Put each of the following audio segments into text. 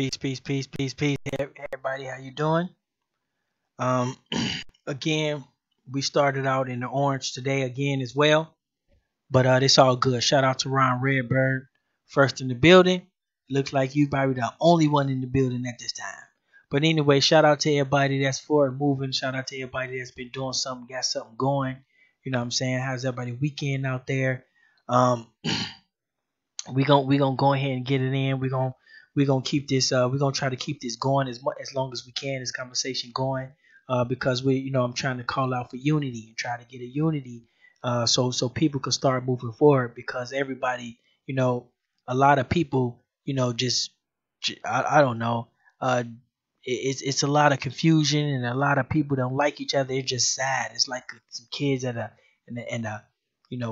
Peace, peace, peace, peace, peace. Hey, everybody, how you doing? Um, again, we started out in the orange today again as well, but it's all good. Shout out to Ron Redbird, first in the building. Looks like you probably the only one in the building at this time. But anyway, shout out to everybody that's forward moving. Shout out to everybody that's been doing something, got something going. You know what I'm saying? How's everybody weekend out there? Um, we gonna go ahead and get it in. We gonna keep this. We're gonna try to keep this going as long as we can. This conversation going. Because I'm trying to call out for unity and try to get a unity. So people can start moving forward because everybody, a lot of people, I don't know. It's a lot of confusion and a lot of people don't like each other. It's just sad. It's like some kids at a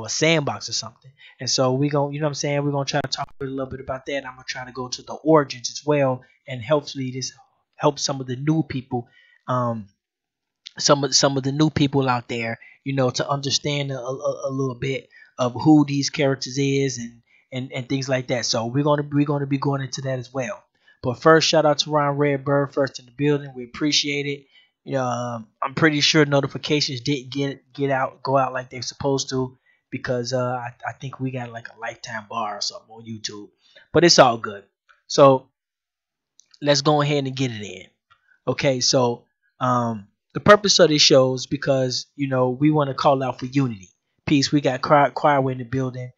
sandbox or something. And so we going you know what I'm saying, we're gonna try to talk a little bit about that. I'm gonna try to go to the origins as well, and hopefully this helps some of the new people, some of the new people out there, to understand a little bit of who these characters is and things like that. So we're gonna be going into that as well. But first, shout out to Ron Redbird, first in the building. We appreciate it. I'm pretty sure notifications didn't go out like they're supposed to because I think we got like a lifetime bar or something on YouTube. But it's all good. So let's go ahead and get it in. Okay, so the purpose of this show is because we want to call out for unity, peace. We got choir in the building.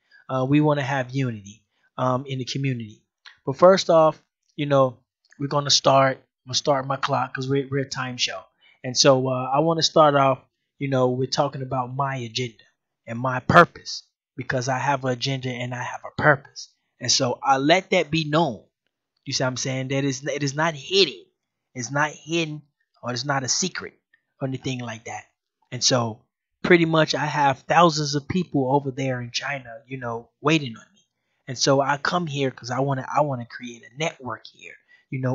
We want to have unity in the community. But first off, we're gonna start. I'm gonna start my clock because we're a time show, and so I want to start off. We're talking about my agenda and my purpose because I have an agenda and I have a purpose, and so I let that be known. You see what I'm saying? That it is not hidden. It's not hidden or it's not a secret or anything like that. And so pretty much I have thousands of people over there in China, waiting on me. And so I come here because I wanna create a network here,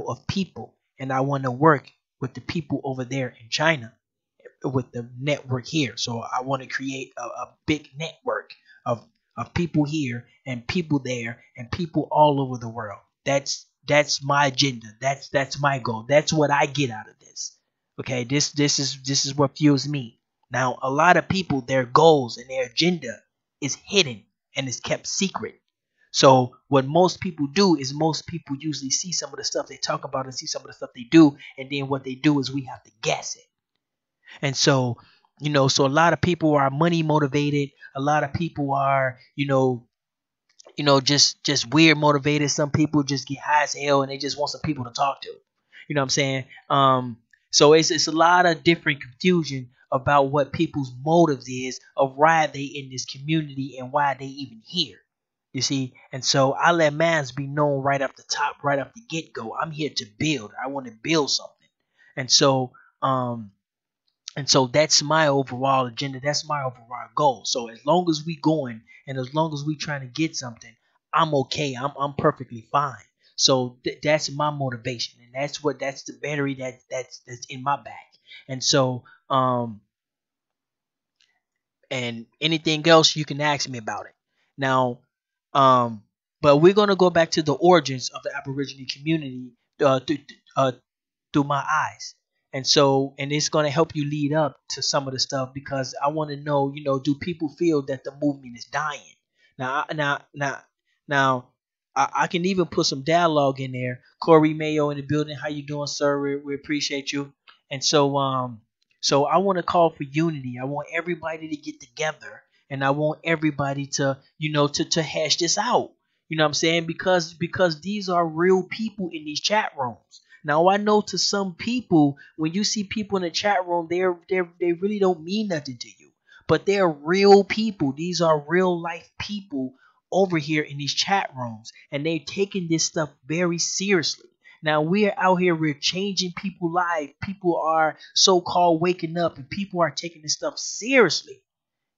of people. And I want to work with the people over there in China with the network here. So I want to create a big network of people here and people there and people all over the world. That's my agenda. That's my goal. That's what I get out of this. Okay, this is what fuels me. Now, a lot of people, their goals and their agenda is hidden and is kept secret. So what most people do is most people usually see some of the stuff they talk about and see some of the stuff they do, and then what they do is we have to guess it. And so, so a lot of people are money motivated. A lot of people are, just weird motivated. Some people just get high as hell and they just want some people to talk to. You know what I'm saying? So it's a lot of different confusion about what people's motives is of why they in this community and why they even here. You see, and so I let mans be known right off the top, right off the get go. I'm here to build. I want to build something, and so that's my overall agenda. That's my overall goal. So as long as we going and as long as we trying to get something, I'm okay. I'm perfectly fine. So that's my motivation, and that's the battery that's in my back. And so and anything else you can ask me about it. Now, but we're gonna go back to the origins of the Aboriginal community uh, through my eyes. And it's going to help you lead up to some of the stuff because I want to know, do people feel that the movement is dying? Now, I can even put some dialogue in there. Corey Mayo in the building. How you doing, sir? We appreciate you. And so I want to call for unity. I want everybody to get together, and I want everybody to, to hash this out. You know what I'm saying? Because these are real people in these chat rooms. Now I know to some people, when you see people in the chat room, they really don't mean nothing to you. But they're real people. These are real life people over here in these chat rooms, and they're taking this stuff very seriously. Now we're out here, we're changing people's lives. People are so-called waking up, and people are taking this stuff seriously.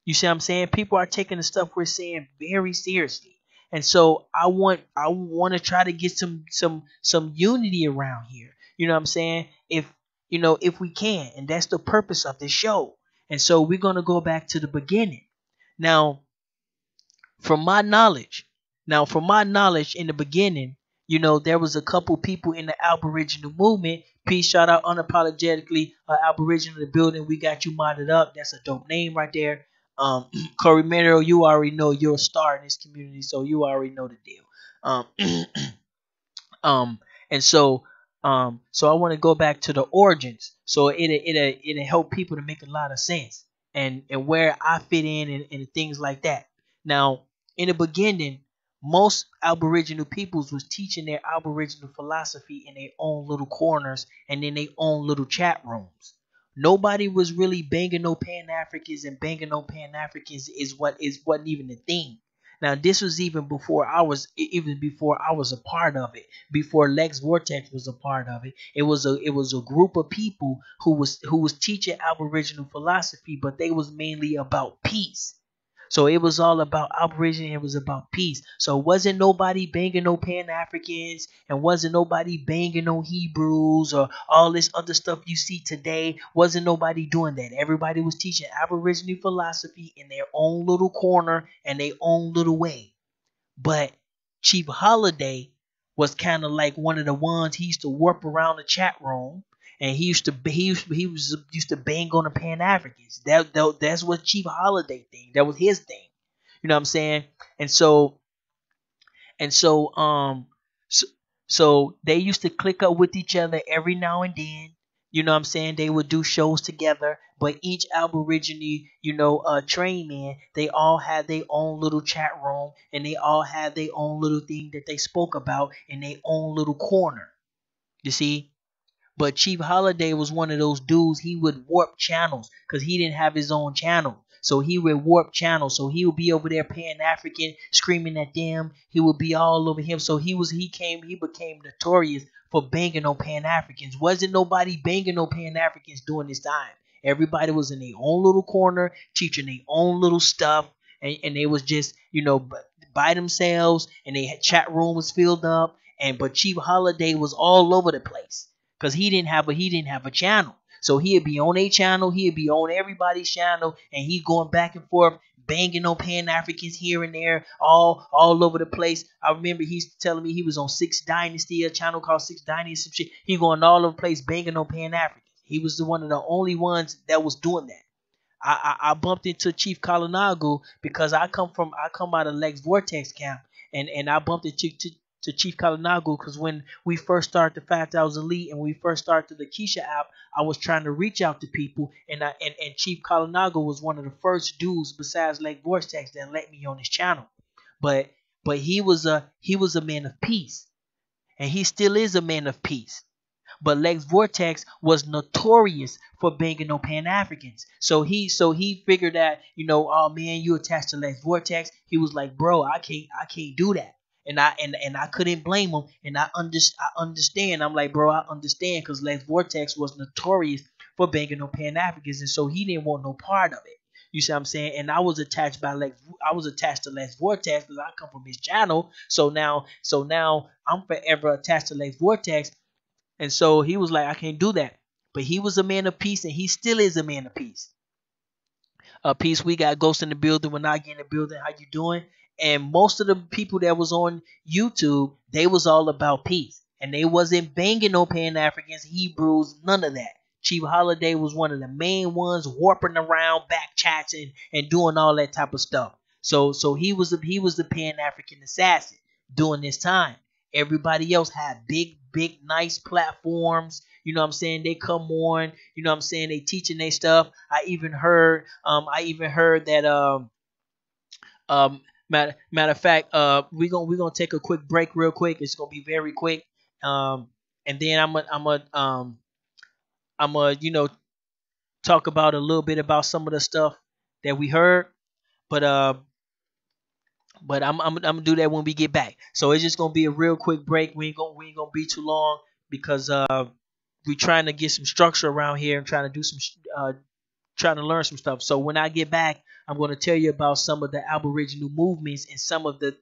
You see what I'm saying? People are taking the stuff we're saying very seriously. And so I want to try to get some unity around here. You know what I'm saying? If we can, and that's the purpose of this show. And so we're gonna go back to the beginning. Now, from my knowledge in the beginning, there was a couple people in the Aboriginal movement. Peace, shout out unapologetically, Aboriginal in the building. We got you modded up. That's a dope name right there. Corey Mero, you already know you're a star in this community, so you already know the deal. Um, Um, and so I want to go back to the origins. So it help people to make a lot of sense and where I fit in and things like that. Now, in the beginning, most Aboriginal peoples was teaching their Aboriginal philosophy in their own little corners and in their own little chat rooms. Nobody was really banging no Pan Africans, and banging no Pan Africans wasn't even a thing. Now this was even before I was a part of it, before Lex Vortex was a part of it. It was a group of people who was teaching Aboriginal philosophy, but they was mainly about peace. So it was all about Aboriginal. It was about peace. So wasn't nobody banging no Pan Africans, and wasn't nobody banging no Hebrews or all this other stuff you see today. Wasn't nobody doing that. Everybody was teaching Aboriginal philosophy in their own little corner and their own little way. But Chief Holiday was kind of like one of the ones. He used to warp around the chat room, and he used to bang on the Pan Africans. That's what Chief Holiday thing. That was his thing. You know what I'm saying? And so and so so, so they used to click up with each other every now and then. You know what I'm saying? They would do shows together, but each Aborigine, train man, they all had their own little chat room, and they all had their own little thing that they spoke about in their own little corner. You see? But Chief Holiday was one of those dudes. He would warp channels because he didn't have his own channel. So he would warp channels. So he would be over there Pan African, screaming at them. He would be all over him. So he became notorious for banging on Pan Africans. Wasn't nobody banging on Pan Africans during this time. Everybody was in their own little corner, teaching their own little stuff, and they was just by themselves, and they chat room was filled up. But Chief Holiday was all over the place because he didn't have a channel. So he'd be on a channel, he'd be on everybody's channel, and he going back and forth, banging on Pan Africans here and there, all over the place. I remember he's telling me he was on Six Dynasty, a channel called Six Dynasty, some shit. He going all over the place, banging on Pan Africans. He was one of the only ones that was doing that. I bumped into Chief Kalinagu because I come out of Lex Vortex camp, and I bumped into to Chief Kalinagu because when we first started the 5,000 Elite and we first started the Keisha app, I was trying to reach out to people, and Chief Kalinagu was one of the first dudes besides Lex Vortex that let me on his channel. But he was a man of peace, and he still is a man of peace. But Lex Vortex was notorious for banging on Pan Africans. So he figured that, oh man, you attached to Lex Vortex. He was like, bro, I can't do that. And I couldn't blame him. And I understand. I'm like, bro, I understand, because Lex Vortex was notorious for banging on Pan Africans, and so he didn't want no part of it. You see what I'm saying? And I was attached to Lex Vortex because I come from his channel. So now I'm forever attached to Lex Vortex, and so he was like, I can't do that. But he was a man of peace, and he still is a man of peace. Peace, we got Ghost in the building. When I get in the building, how you doing? And most of the people that was on YouTube, they was all about peace. And they wasn't banging no Pan Africans, Hebrews, none of that. Chief Holiday was one of the main ones warping around, back chatting, and doing all that type of stuff. So he was the Pan African assassin during this time. Everybody else had big, nice platforms. You know what I'm saying? They come on. You know what I'm saying? They teaching their stuff. I even heard that matter of fact, we're gonna take a quick break real quick. It's gonna be very quick. And then I'm gonna talk about a little bit about some of the stuff that we heard. But I'm gonna do that when we get back. So it's just gonna be a real quick break. We ain't gonna be too long because we trying to get some structure around here and trying to do trying to learn some stuff. So when I get back, I'm going to tell you about some of the Aboriginal movements and some of their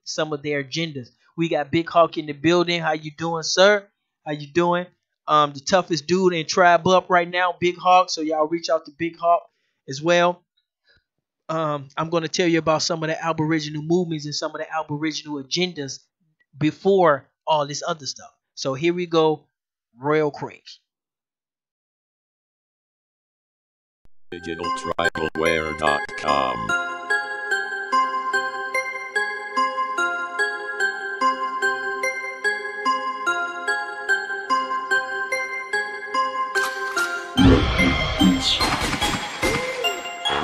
agendas. We got Big Hawk in the building. How you doing, sir? How you doing? The toughest dude in Tribe Up right now, Big Hawk. So y'all reach out to Big Hawk as well. I'm going to tell you about some of the Aboriginal movements and some of the Aboriginal agendas before all this other stuff. So here we go, real quick. DigitalTribalWare.com.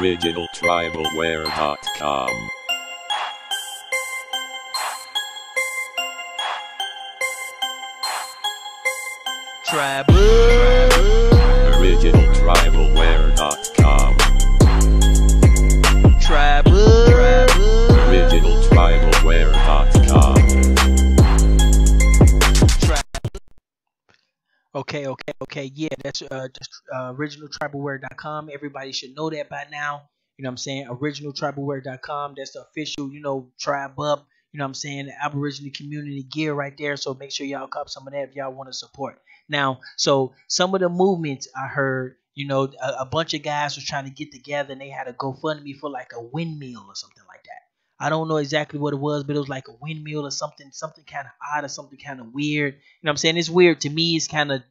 OriginalTribalWare.com. Tribal. OriginalTribalWare.com. Tribal. OriginalTribalWare.com. Okay. Yeah, that's just originaltribalware.com. Everybody should know that by now. You know what I'm saying? Originaltribalware.com. That's the official, tribe up. You know what I'm saying? The Aboriginal community gear right there. So make sure y'all cop some of that if y'all want to support. Now, so some of the movements I heard, a bunch of guys was trying to get together and they had a GoFundMe for like a windmill or something like that. I don't know exactly what it was, but it was like a windmill or something kind of odd or something kind of weird. You know what I'm saying? It's weird to me. It's kind of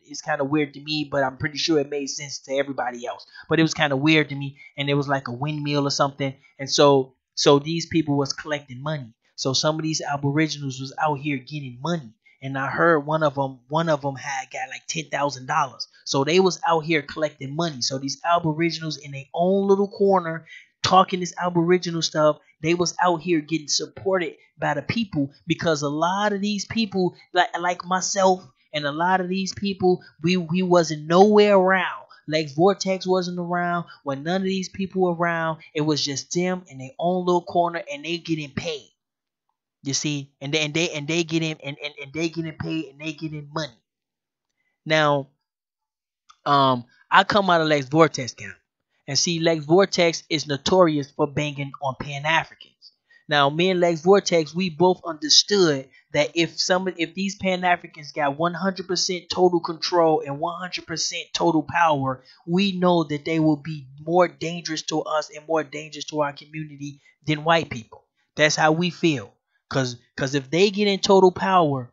weird to me, but I'm pretty sure it made sense to everybody else. But it was kind of weird to me, and it was like a windmill or something. And so these people was collecting money. So some of these Aboriginals was out here getting money. And I heard one of them had got like $10,000. So they was out here collecting money. So these Aboriginals in their own little corner talking this Aboriginal stuff, they was out here getting supported by the people, because a lot of these people, like myself and a lot of these people, we wasn't nowhere around. Lex Vortex wasn't around. When none of these people were around, it was just them in their own little corner, and they getting paid. You see, and they getting and they getting paid, and they getting money. Now, I come out of Lex Vortex camp, and see, Lex Vortex is notorious for banging on Pan Africans. Now, me and Lex Vortex, we both understood that if these Pan Africans got 100% total control and 100% total power, we know that they will be more dangerous to us and more dangerous to our community than white people. That's how we feel. Cause if they get in total power,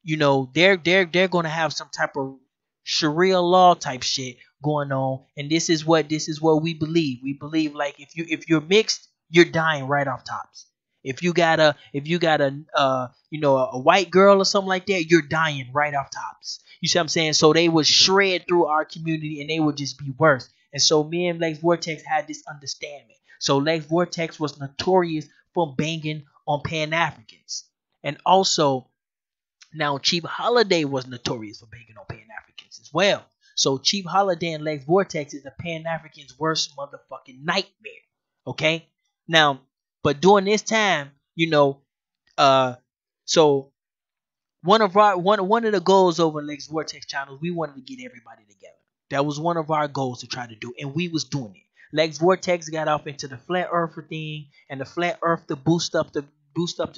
they're gonna have some type of Sharia law type shit going on, and this is what we believe. We believe, like, if you're mixed, you're dying right off tops. If you got a white girl or something like that, you're dying right off tops. You see what I'm saying? So they would shred through our community, and they would just be worse. And so me and Lex Vortex had this understanding. So Lex Vortex was notorious for banging on Pan Africans, and also, now Chief Holiday was notorious for banging on Pan Africans as well. So Chief Holiday and Lex Vortex is the Pan Africans' worst motherfucking nightmare. Okay? Now, but during this time, so one of the goals over Lex Vortex channels, we wanted to get everybody together. That was one of our goals to try to do, and we was doing it. Lex Vortex got off into the flat earther thing, and the flat earth to boost up the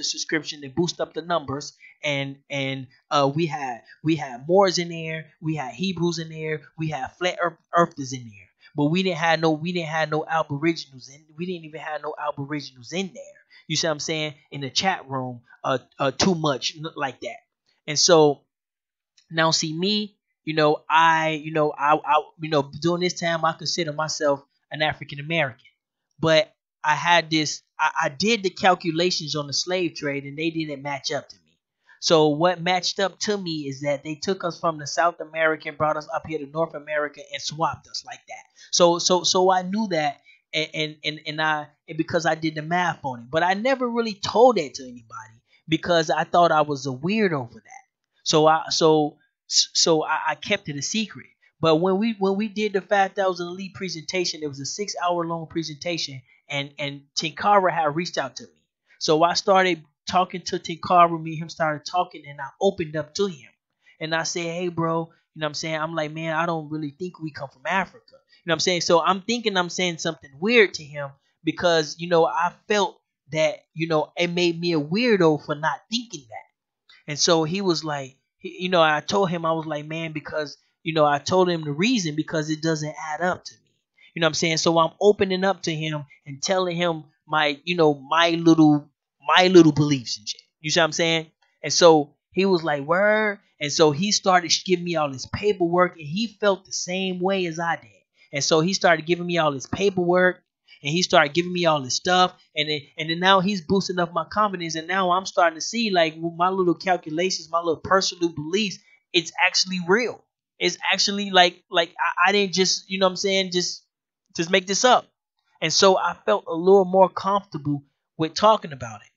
subscription, and boost up the numbers, and we had Moors in there, we had Hebrews in there, we had flat earthers in there, but we didn't have no Aboriginals in. We didn't even have no Aboriginals in there. You see what I'm saying? In the chat room, too much like that. And so now, see me, I during this time, I consider myself an African American, but I had this. I did the calculations on the slave trade, and they didn't match up to me. So what matched up to me is that they took us from the South America and brought us up here to North America and swapped us like that. So I knew that, and because I did the math on it, but I never really told that to anybody because I thought I was a weirdo for that. So I kept it a secret. But when we did the 5,000 Elite presentation, it was a 6-hour long presentation, and Tinkara had reached out to me. So I started talking to Tinkara. Me and him started talking, and I opened up to him. And I said, hey, bro, you know what I'm saying? I'm like, man, I don't really think we come from Africa. You know what I'm saying? So I'm thinking I'm saying something weird to him because, I felt that, it made me a weirdo for not thinking that. And so he was like, I told him, I was like, man, because, I told him the reason, because it doesn't add up to me. You know what I'm saying? So I'm opening up to him and telling him my little beliefs and shit. You see what I'm saying? And so He was like, word. And so he started giving me all this paperwork, and he felt the same way as I did. And so he started giving me all this paperwork, and he started giving me all this stuff. And then now he's boosting up my confidence. And now I'm starting to see, like, my little calculations, my little personal beliefs, it's actually real. It's actually like I didn't just, you know what I'm saying, just make this up. And so I felt a little more comfortable with talking about it.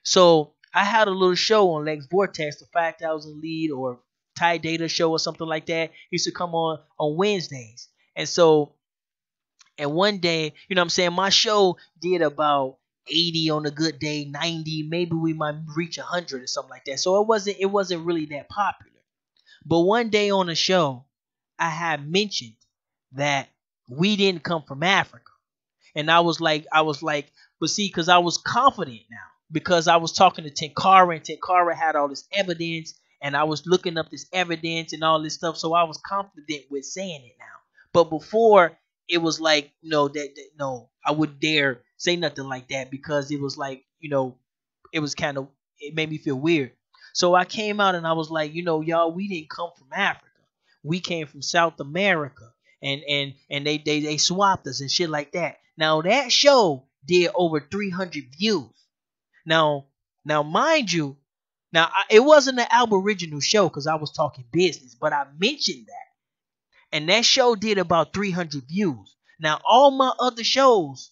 So I had a little show on Lex Vortex, the 5,000 lead or Thai data show or something like that. He used to come on Wednesdays. And so, and one day, you know what I'm saying, my show did about 80 on a good day, 90, maybe we might reach 100 or something like that. So it wasn't really that popular. But one day on the show, I had mentioned that we didn't come from Africa. And I was like, but see, because I was confident now, because I was talking to Tenkara, and Tenkara had all this evidence, and I was looking up this evidence and all this stuff, so I was confident with saying it now. But before, it was like, no, that no, I wouldn't dare say nothing like that, because it was like, it was kind of, it made me feel weird. So I came out and I was like, y'all, we didn't come from Africa. We came from South America, and they swapped us and shit like that. Now that show did over 300 views. Now now mind you, it wasn't an Aboriginal show because I was talking business, but I mentioned that, and that show did about 300 views. Now all my other shows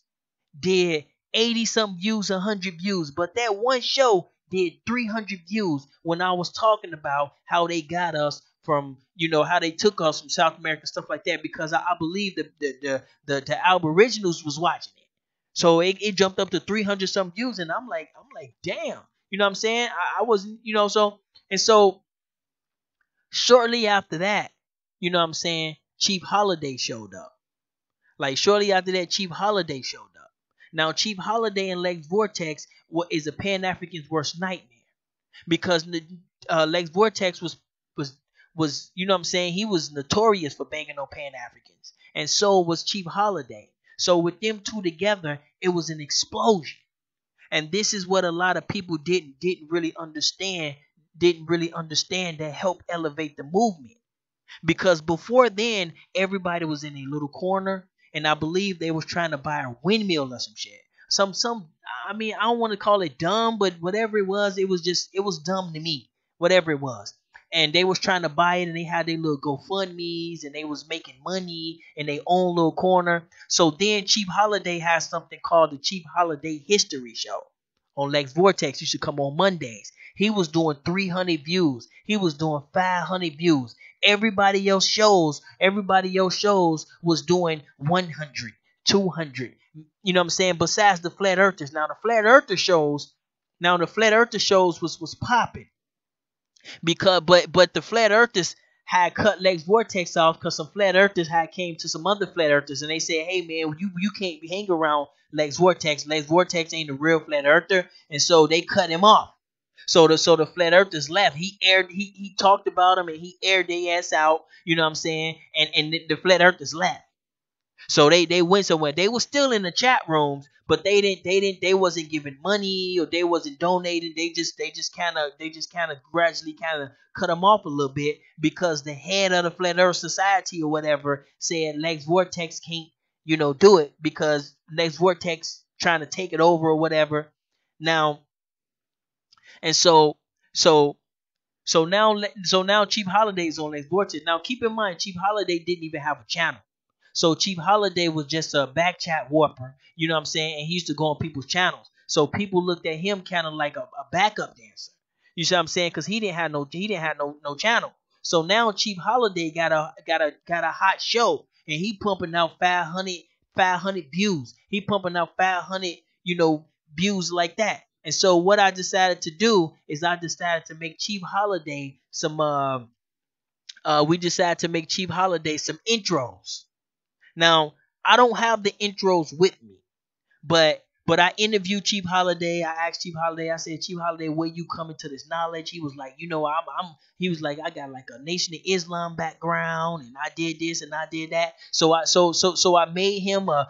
did 80 some views, 100 views, but that one show did 300 views when I was talking about how they got us from, how they took us from South America, stuff like that, because I believe the Aboriginals was watching it. So it jumped up to 300 some views, and I'm like, damn, you know what I'm saying? I wasn't, so shortly after that, you know what I'm saying, Chief Holiday showed up. Like shortly after that, Chief Holiday showed up. Now, Chief Holiday and Lex Vortex is a Pan African's worst nightmare, because Lex Vortex was you know what I'm saying, he was notorious for banging on Pan Africans, and so was Chief Holiday. So with them two together, it was an explosion. And this is what a lot of people didn't really understand that helped elevate the movement, because before then everybody was in a little corner, and I believe they was trying to buy a windmill or some shit. Some I mean, I don't want to call it dumb, but whatever it was dumb to me. Whatever it was. And they was trying to buy it, and they had their little GoFundMe's, and they was making money in their own little corner. So then Chief Holiday has something called the Chief Holiday History Show on Lex Vortex. Used to come on Mondays. He was doing 300 views. He was doing 500 views. Everybody else shows was doing 100, 200. You know what I'm saying? Besides the Flat Earthers. Now the Flat Earther shows was popping, because but the Flat Earthers had cut Lex Vortex off, because some Flat Earthers had came to some other Flat Earthers, and they said, hey man, you can't be hanging around Lex Vortex. Lex Vortex ain't a real Flat Earther, and so they cut him off. So the Flat Earthers left. He talked about them, and he aired their ass out. You know what I'm saying? And the Flat Earthers left. So they went somewhere. They were still in the chat rooms, but they wasn't giving money, or they wasn't donating. They just kind of gradually kind of cut them off a little bit, because the head of the Flat Earth Society or whatever said Lex Vortex can't do it, because Lex Vortex trying to take it over or whatever. Now, and so now Chief Holiday is on Lex Vortex. Now keep in mind, Chief Holiday didn't even have a channel. So Chief Holiday was just a back chat warper, you know what I'm saying? And he used to go on people's channels. So people looked at him kind of like a backup dancer. You see what I'm saying? Because he didn't have no channel. So now Chief Holiday got a hot show, and he pumping out 500 views. He pumping out 500, views like that. And so what I decided to do is I decided to make Chief Holiday some we decided to make Chief Holiday some intros. Now, I don't have the intros with me, but I interviewed Chief Holiday. I asked Chief Holiday, I said, Chief Holiday, where you coming to this knowledge? He was like, he was like, I got like a Nation of Islam background, and I did this and I did that. So I made him a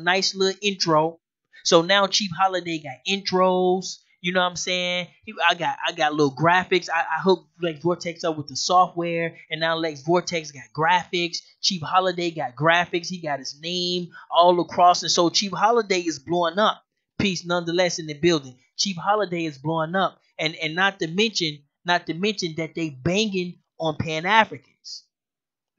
nice little intro. So now Chief Holiday got intros. You know what I'm saying? I got little graphics. I hooked Lex Vortex up with the software, and now Lex Vortex got graphics. Chief Holiday got graphics. He got his name all across, and so Chief Holiday is blowing up. Peace, nonetheless, in the building. Chief Holiday is blowing up, and not to mention that they banging on Pan Africans.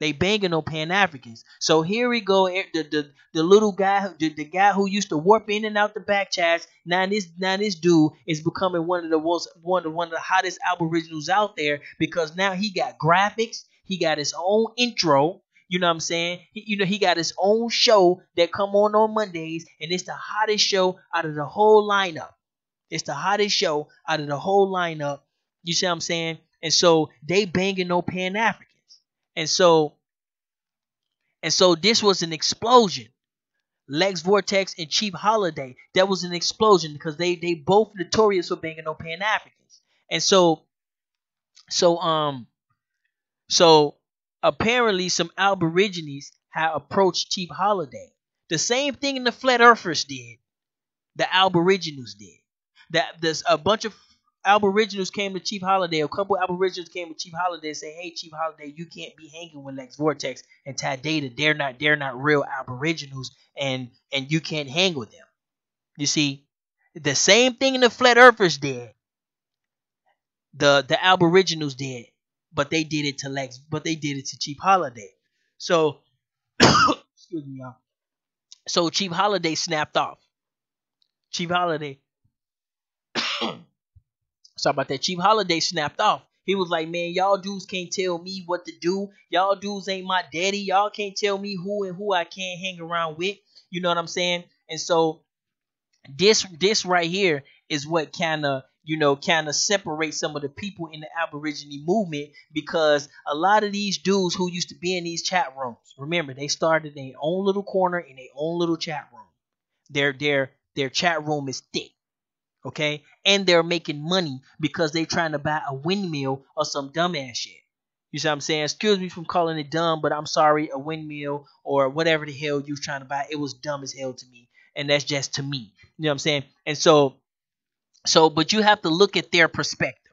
They banging on Pan Africans. So here we go. The little guy, the guy who used to warp in and out the back chats. Now this dude is becoming one of the hottest Aboriginals out there, because now he got graphics. He got his own intro. You know what I'm saying? He got his own show that come on Mondays, and it's the hottest show out of the whole lineup. It's the hottest show out of the whole lineup. You see what I'm saying? And so they banging on Pan Africans. And so this was an explosion. Lex Vortex and Chief Holiday. That was an explosion because they both notorious for banging on Pan Africans. And so so apparently some Aborigines had approached Chief Holiday. The same thing the Flat Earthers did. The Aboriginals did. That there's a bunch of Aboriginals came to Chief Holiday. A couple Aboriginals came to Chief Holiday and say, "Hey, Chief Holiday, you can't be hanging with Lex Vortex and Tad Data. They're not real Aboriginals, and you can't hang with them." You see, the same thing the Flat Earthers did. The Aboriginals did, but they did it to Lex. But they did it to Chief Holiday. So excuse me, y'all. So Chief Holiday snapped off. Chief Holiday. Sorry about that. Chief Holiday snapped off. He was like, "Man, y'all dudes can't tell me what to do. Y'all dudes ain't my daddy. Y'all can't tell me who and who I can't hang around with." You know what I'm saying? And so this right here is what kind of separates some of the people in the Aborigine movement, because a lot of these dudes who used to be in these chat rooms, remember, they started their own little corner in their own little chat room. Their chat room is thick. Okay, and they're making money because they're trying to buy a windmill or some dumbass shit. You see what I'm saying? Excuse me from calling it dumb, but I'm sorry. A windmill or whatever the hell you was trying to buy, it was dumb as hell to me, and that's just to me. You know what I'm saying? And but you have to look at their perspective.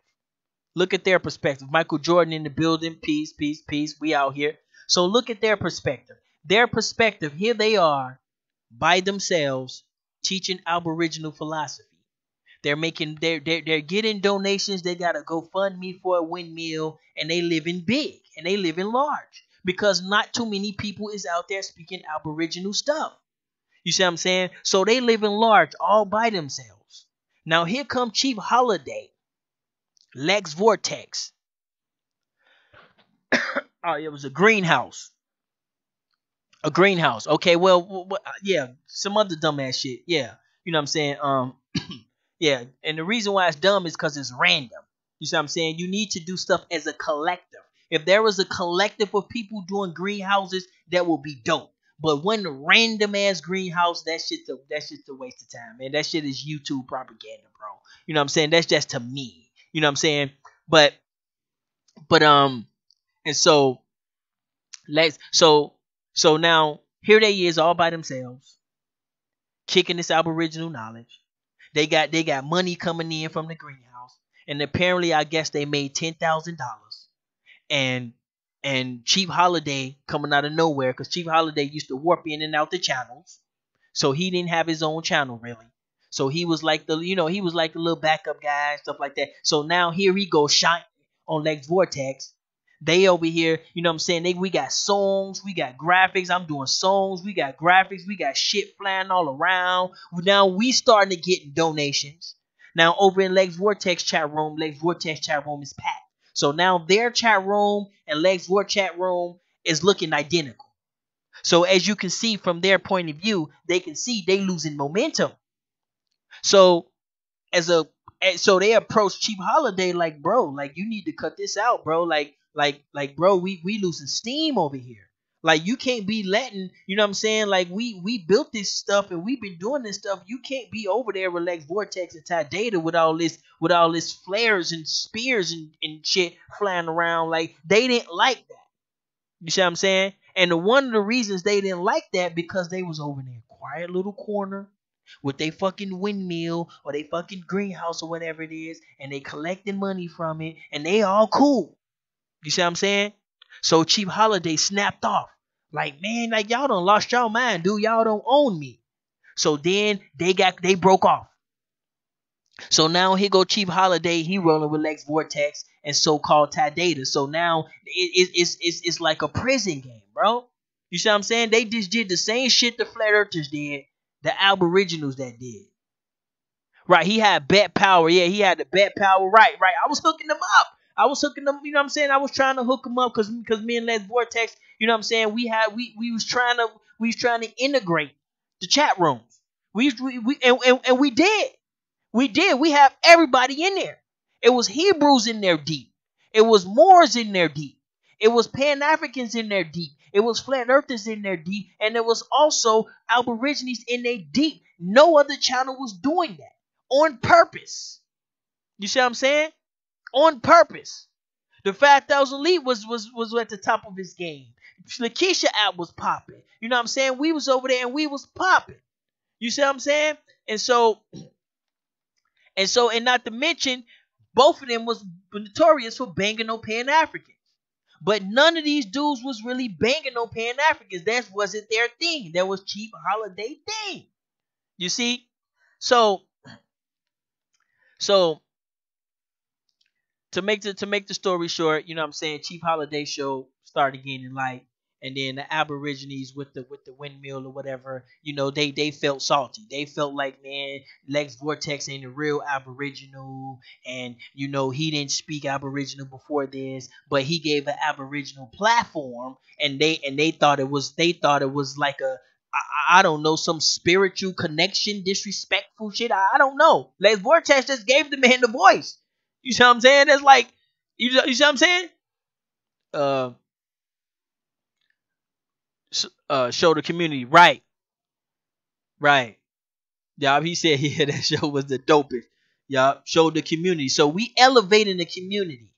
Look at their perspective. Michael Jordan in the building. Peace, peace, peace. We out here. So look at their perspective. Their perspective. Here they are by themselves teaching Aboriginal philosophy. They're getting donations. They got a GoFundMe for a windmill, and they living big and they living large because not too many people is out there speaking Aboriginal stuff. You see what I'm saying? So they living large all by themselves. Now here come Chief Holiday, Lex Vortex. Oh, it was a greenhouse. A greenhouse. Okay, well, yeah, some other dumbass shit. Yeah, you know what I'm saying? Yeah, and the reason why it's dumb is because it's random. You see what I'm saying? You need to do stuff as a collective. If there was a collective of people doing greenhouses, that would be dope. But when the random ass greenhouse, that's just a waste of time, man. That shit is YouTube propaganda, bro. You know what I'm saying? That's just to me. You know what I'm saying? But and so now here they is all by themselves, kicking this Aboriginal knowledge. They got money coming in from the greenhouse, and apparently I guess they made $10,000. And Chief Holiday coming out of nowhere, because Chief Holiday used to warp in and out the channels, so he didn't have his own channel really. So he was like the little backup guy and stuff like that. So now here he goes shine on Lex Vortex. They over here, you know what I'm saying? We got songs, we got graphics. I'm doing songs, we got graphics, we got shit flying all around. Now we starting to get donations. Now over in Lex Vortex chat room is packed. So now their chat room and Lex Vortex chat room is looking identical. So as you can see from their point of view, they can see they losing momentum. So so they approach Chief Holiday like, "Bro, like you need to cut this out, bro. Like bro, we losing steam over here. Like you can't be letting, you know what I'm saying? Like we built this stuff and we've been doing this stuff. You can't be over there with Lex Vortex and Ty Data with all this flares and spears and shit flying around." Like they didn't like that. You see what I'm saying? And one of the reasons they didn't like that, because they was over in their quiet little corner. with they fucking windmill or they fucking greenhouse or whatever it is, and they collecting money from it, and they all cool. You see what I'm saying? So Chief Holiday snapped off. Like, man, like y'all done lost y'all mind, dude. Y'all don't own me. So then they broke off. So now here go Chief Holiday. He rolling with Lex Vortex and so-called Ty Data. So now it's like a prison game, bro. You see what I'm saying? They just did the same shit the Flat Earthers did, the Aboriginals that did. Right, he had bet power. Yeah, he had the bet power. Right. I was hooking them up. I was hooking them. You know what I'm saying? I was trying to hook them up because me and Les Vortex. You know what I'm saying? We was trying to integrate the chat rooms. And we did. We did. We have everybody in there. It was Hebrews in there deep. It was Moors in there deep. It was Pan Africans in there deep. It was Flat Earthers in there deep. And there was also Aborigines in there deep. No other channel was doing that on purpose. You see what I'm saying? On purpose. The 5,000 Elite was at the top of his game. Lakeisha app was popping. You know what I'm saying? We was over there and we was popping. You see what I'm saying? And not to mention, both of them was notorious for banging on Pan Africans. But none of these dudes was really banging on Pan Africans. That wasn't their thing. That was Chief Holiday thing. You see? So to make the story short, you know what I'm saying, Chief Holiday show started gaining light, and then the Aborigines with the windmill or whatever, you know, they felt salty. They felt like, man, Lex Vortex ain't a real Aboriginal, and you know he didn't speak Aboriginal before this, but he gave an Aboriginal platform, and they thought it was like a I don't know, some spiritual connection, disrespectful shit. I don't know. Lex Vortex just gave the man the voice. You see what I'm saying? That's like, you see what I'm saying? Uh, show the community. Right. Yeah, he said, yeah, that show was the dopest. Yeah, showed the community. So we elevating the community.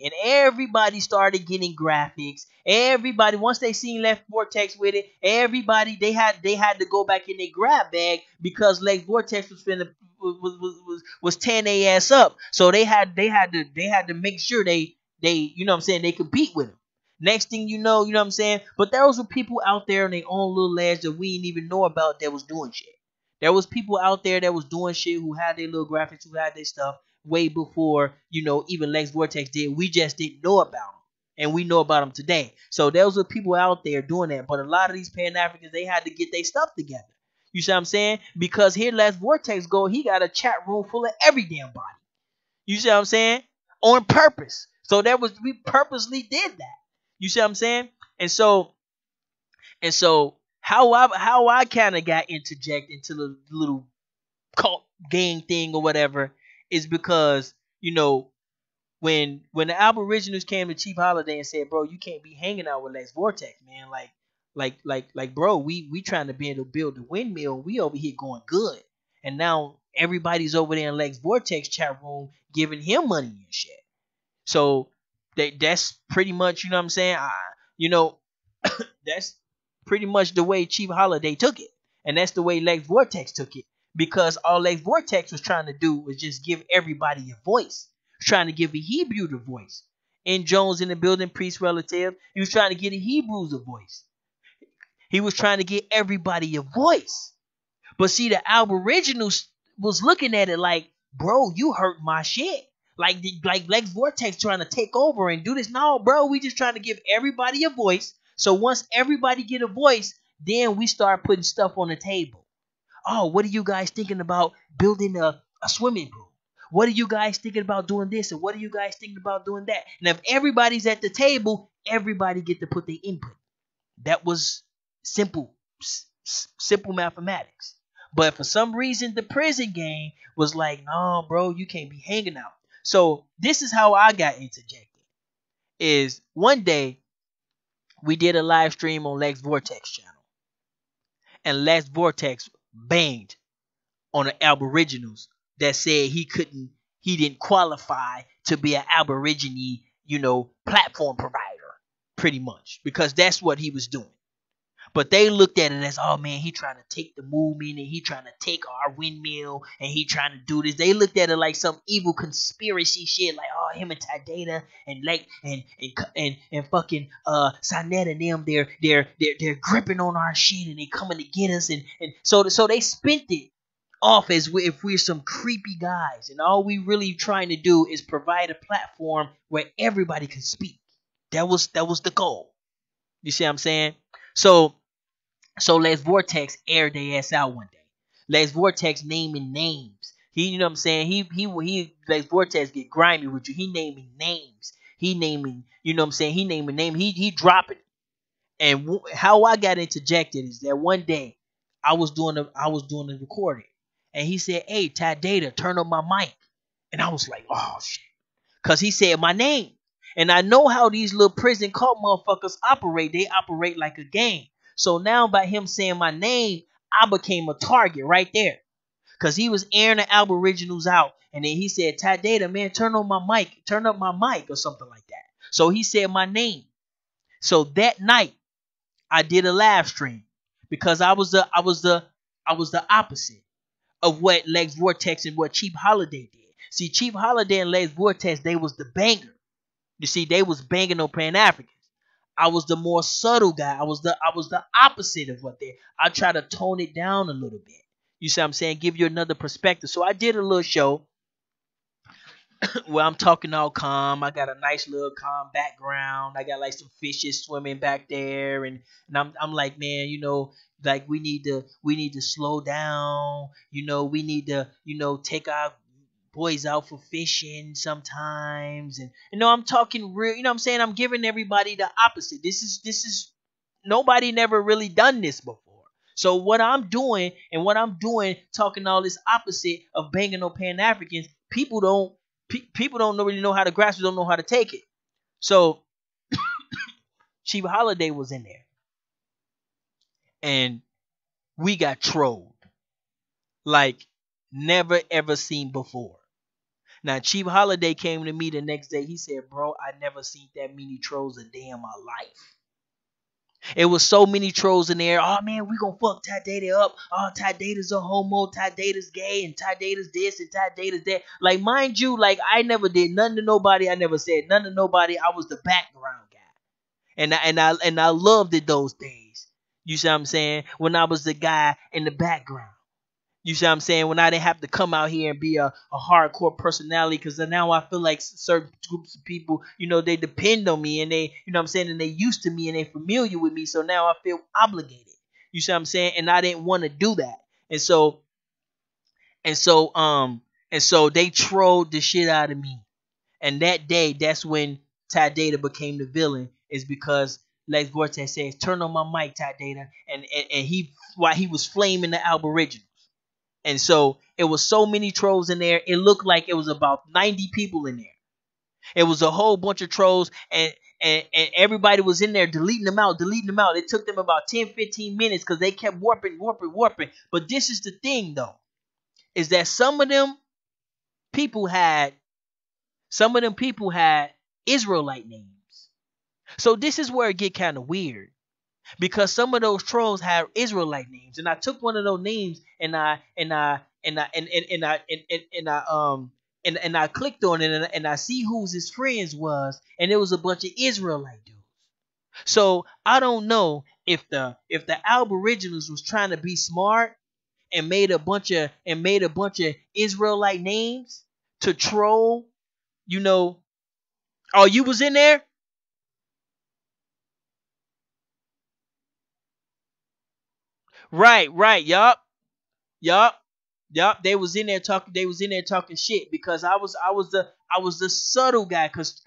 And everybody started getting graphics. Everybody, once they seen Lex Vortex with it, everybody they had to go back in their grab bag because Lex Vortex was tearing their ass up. So they had to make sure they you know what I'm saying, they compete with him. Next thing you know what I'm saying? But there was people out there in their own little edge that we didn't even know about that was doing shit. There was people out there that was doing shit who had their little graphics, who had their stuff way before, you know, even Lex Vortex did. We just didn't know about them. And we know about them today. So there was people out there doing that. But a lot of these Pan-Africans, they had to get their stuff together. You see what I'm saying? Because here Lex Vortex go, he got a chat room full of every damn body. You see what I'm saying? On purpose. So we purposely did that. You see what I'm saying? And so how I kind of got interjected into the little cult gang thing or whatever is because, you know, when the Aboriginals came to Chief Holiday and said, bro, you can't be hanging out with Lex Vortex, man. Like, bro, we trying to be able to build the windmill. We over here going good. And now everybody's over there in Lex Vortex chat room giving him money and shit. So that's pretty much, you know what I'm saying? That's pretty much the way Chief Holiday took it. And that's the way Lex Vortex took it. Because all Lex Vortex was trying to do was just give everybody a voice. Trying to give a Hebrew a voice. In Jones in the building, priest relative, he was trying to get a Hebrews a voice. He was trying to get everybody a voice. But see, the Aboriginals was looking at it like, bro, you hurt my shit. Like Lex Vortex trying to take over and do this. No, bro, we just trying to give everybody a voice. So once everybody get a voice, then we start putting stuff on the table. Oh, what are you guys thinking about building a swimming pool? What are you guys thinking about doing this? And what are you guys thinking about doing that? And if everybody's at the table, everybody get to put their input. That was simple mathematics. But for some reason, the prison gang was like, no, bro, you can't be hanging out. So this is how I got interjected. Is one day we did a live stream on Lex Vortex channel. And Lex Vortex banged on the Aboriginals that said he didn't qualify to be an Aborigine, platform provider, pretty much. Because that's what he was doing. But they looked at it as, oh man, he trying to take the movement and he trying to take our windmill and he trying to do this. They looked at it like some evil conspiracy shit, like, oh, him and Ty Data and like and fucking Sinet and them, they're gripping on our shit and they coming to get us, and so they spent it off as if we're some creepy guys, and all we really trying to do is provide a platform where everybody can speak. That was the goal. You see what I'm saying? So Lex Vortex aired their ass out one day. Lex Vortex naming names. He, you know what I'm saying? He Lex Vortex get grimy with you. He naming names. He naming, you know what I'm saying? He naming name. He dropping. And how I got interjected is that one day I was doing a recording, and he said, "Hey, Ty Data, turn up my mic," and I was like, "Oh shit," because he said my name, and I know how these little prison cult motherfuckers operate. They operate like a game. So now by him saying my name, I became a target right there, because he was airing the Aboriginals out, and then he said, "Ty Data, man, turn on my mic, turn up my mic," or something like that. So he said my name. So that night I did a live stream because I was the opposite of what Lex Vortex and what Cheap Holiday did. See, Cheap Holiday and Lex Vortex, they was the banger. You see, they was banging on Pan Africans. I was the more subtle guy. I was the opposite of what they. I try to tone it down a little bit. You see what I'm saying? Give you another perspective. So I did a little show where I'm talking all calm. I got a nice little calm background. I got like some fishes swimming back there, and I'm like, man, like we need to slow down. We need to take our boys out for fishing sometimes, and I'm talking real. I'm saying I'm giving everybody the opposite. This is nobody never really done this before. So what I'm doing, talking all this opposite of banging on Pan Africans, people don't really know how to grasp it, don't know how to take it. So Chief Holiday was in there, and we got trolled like never ever seen before. Now Chief Holiday came to me the next day. He said, "Bro, I never seen that many trolls a day in my life." It was so many trolls in there. Oh man, we gonna fuck Ty Data up. Oh, Ty Data's a homo, Ty Data's gay, and Ty Data's this and Ty Data's that. Like, mind you, like I never did nothing to nobody. I never said nothing to nobody. I was the background guy. And I loved it those days. You see what I'm saying? When I was the guy in the background. You see what I'm saying? When I didn't have to come out here and be a hardcore personality, because now I feel like certain groups of people, they depend on me, and they, what I'm saying, and they used to me and they familiar with me. So now I feel obligated. You see what I'm saying? And I didn't want to do that. And so, and so, and so they trolled the shit out of me. And that day, that's when Ty Data became the villain, is because Lex Vortex says, "Turn on my mic, Ty Data," and while he was flaming the Aboriginals. And so it was so many trolls in there. It looked like it was about 90 people in there. It was a whole bunch of trolls, and everybody was in there deleting them out, deleting them out. It took them about 10, 15 minutes because they kept warping. But this is the thing, though, is that people had Israelite names. So this is where it get kind of weird, because some of those trolls have Israelite names, and I took one of those names and I clicked on it, and I see who his friends was, and it was a bunch of Israelite dudes. So I don't know if the Aboriginals was trying to be smart and made a bunch of Israelite names to troll. Oh, you was in there? Right. Yup. They was in there talking. They was in there talking shit, because I was the subtle guy. Cause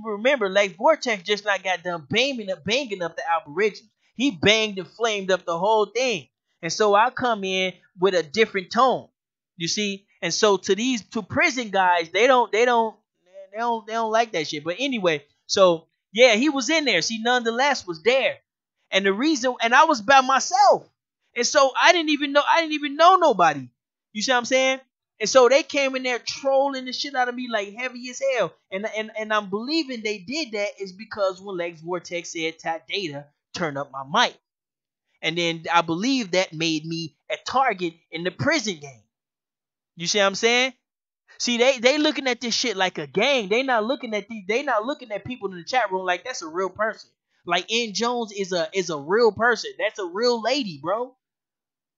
remember, like Vortex just not got done banging up the Aboriginals. He banged and flamed up the whole thing, and so I come in with a different tone. You see, and so to prison guys, they don't like that shit. But anyway, so yeah, he was in there. She nonetheless was there, and the reason, and I was by myself. And so I didn't even know nobody. You see what I'm saying? And so they came in there trolling the shit out of me like heavy as hell. And I'm believing they did that is because when Lex Vortex said, "Ty Data, turn up my mic. And then I believe that made me a target in the prison game. You see what I'm saying? See, they looking at this shit like a gang. They not looking at people in the chat room like that's a real person. Like N Jones is a real person. That's a real lady, bro.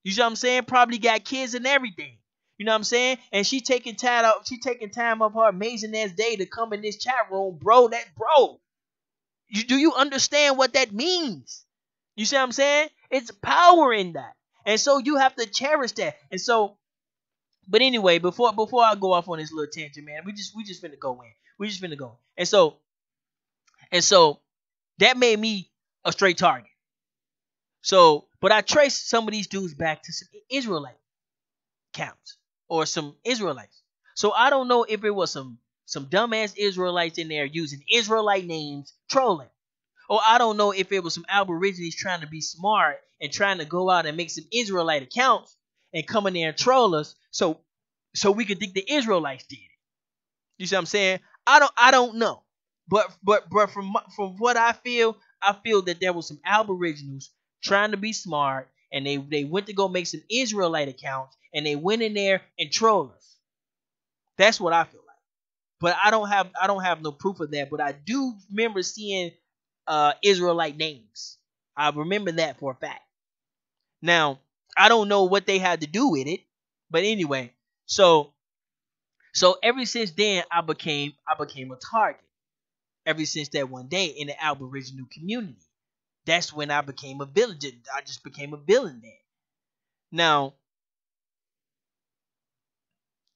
You see what I'm saying? Probably got kids and everything. You know what I'm saying? And she taking time of her amazing ass day to come in this chat room, bro. Do you understand what that means? You see what I'm saying? It's power in that. And so you have to cherish that. And so, but anyway, before I go off on this little tangent, man, we just finna go in. We just finna go. And so that made me a straight target. So, but I traced some of these dudes back to some Israelite counts or some Israelites. So I don't know if it was some dumbass Israelites in there using Israelite names trolling. Or I don't know if it was some Aborigines trying to be smart and trying to go out and make some Israelite accounts and come in there and troll us so we could think the Israelites did it. You see what I'm saying? I don't know. But from what I feel that there was some Aboriginals trying to be smart and they went to go make some Israelite accounts and they went in there and trolled us. That's what I feel like. But I don't have no proof of that. But I do remember seeing Israelite names. I remember that for a fact. Now, I don't know what they had to do with it, but anyway, so ever since then I became a target. Ever since that one day in the Aboriginal community, that's when I became a villain. I just became a villain then. Now,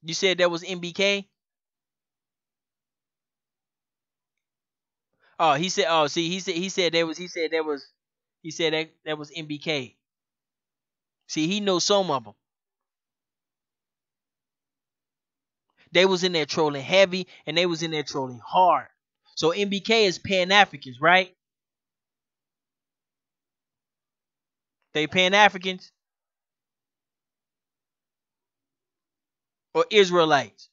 you said that was MBK. Oh, he said. Oh, see, he said that was. He said that was. He said that was MBK. See, he knows some of them. They was in there trolling heavy, and they was in there trolling hard. So MBK is Pan Africans, right? They Pan Africans or Israelites.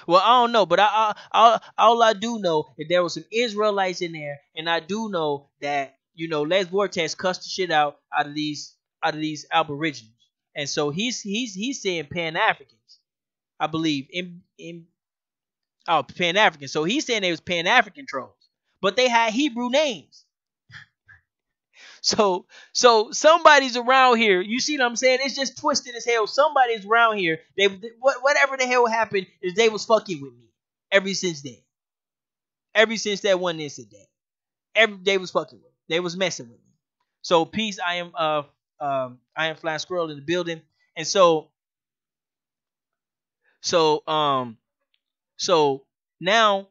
Well, I don't know, but all I do know is there was some Israelites in there, and I do know that Les Vortex cussed the shit out of these Aboriginals, and so he's saying Pan Africans, I believe in Pan African. So he's saying they was Pan African trolls, but they had Hebrew names. So somebody's around here. You see what I'm saying? It's just twisted as hell. Somebody's around here. Whatever the hell happened is they was fucking with me ever since then. Ever since that one incident, they was fucking with me. They was messing with me. So peace. I am Flying Squirrel in the building, and so so now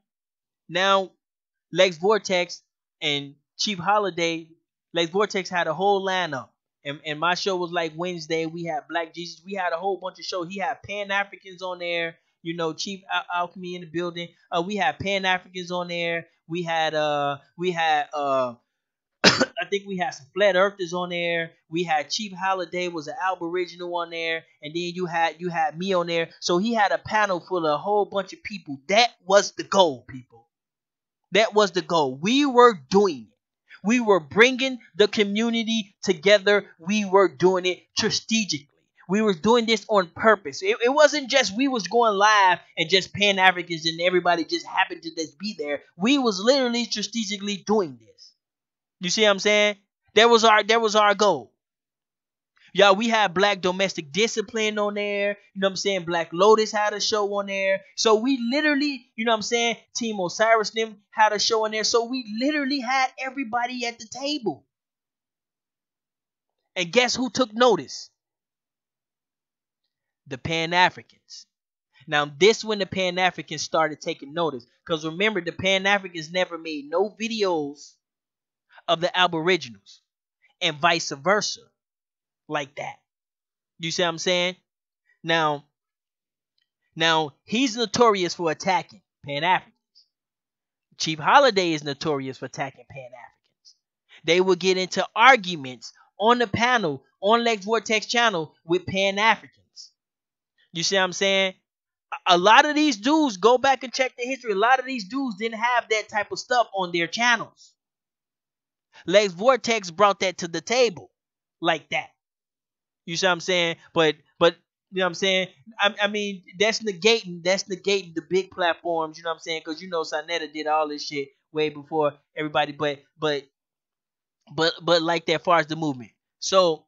Lex Vortex and Chief Holiday. Lex Vortex had a whole lineup. And my show was like Wednesday. We had Black Jesus. We had a whole bunch of shows. He had Pan Africans on there. Chief Alchemy in the building. We had Pan Africans on there. We had I think we had some Flat Earthers on there. We had Chief Holiday was an Aboriginal on there, and then you had me on there. So he had a panel full of a whole bunch of people. That was the goal, people. That was the goal. We were doing it. We were bringing the community together. We were doing it strategically. We were doing this on purpose. It wasn't just we was going live and just Pan Africans and everybody just happened to just be there. We was literally strategically doing this. You see what I'm saying? That was our goal. Y'all, we had Black Domestic Discipline on there. You know what I'm saying? Black Lotus had a show on there. So we literally, you know what I'm saying? Team Osiris them had a show on there. So we literally had everybody at the table. And guess who took notice? The Pan Africans. Now, this when the Pan Africans started taking notice. Because remember, the Pan Africans never made no videos of the Aboriginals. And vice versa. Like that. You see what I'm saying? Now he's notorious for attacking Pan Africans. Chief Holiday is notorious for attacking Pan Africans. They would get into arguments on the panel on Lex Vortex channel with Pan Africans. You see what I'm saying? A lot of these dudes, go back and check the history. A lot of these dudes didn't have that type of stuff on their channels. Lex Vortex brought that to the table like that. You see what I'm saying? But you know what I'm saying? I mean that's negating the big platforms. You know what I'm saying? Because Sonetta did all this shit way before everybody. But like that, far as the movement. So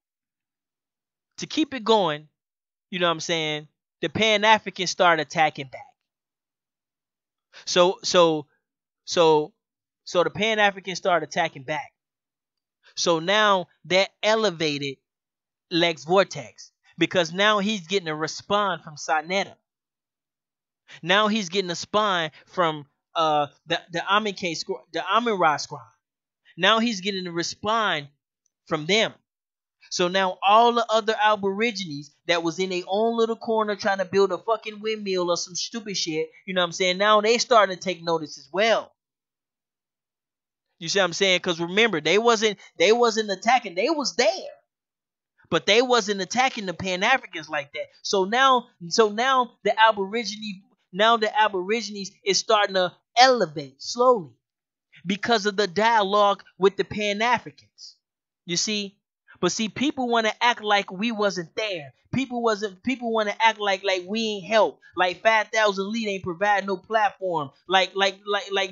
to keep it going, you know what I'm saying? The Pan Africans start attacking back. So so so so the Pan Africans start attacking back. So now that elevated Lex Vortex because now he's getting a response from Sonetta. Now he's getting a spine from the Amin Ra squad. Now he's getting a response from them. So now all the other Aborigines that was in their own little corner trying to build a fucking windmill or some stupid shit, you know what I'm saying? Now they starting to take notice as well. You see what I'm saying? Because remember, they wasn't attacking. They was there. But they wasn't attacking the Pan Africans like that. So now the Aborigines is starting to elevate slowly because of the dialogue with the Pan Africans. You see? But see, people want to act like we wasn't there. People want to act like we ain't help. Like 5,000 Lead ain't provide no platform. Like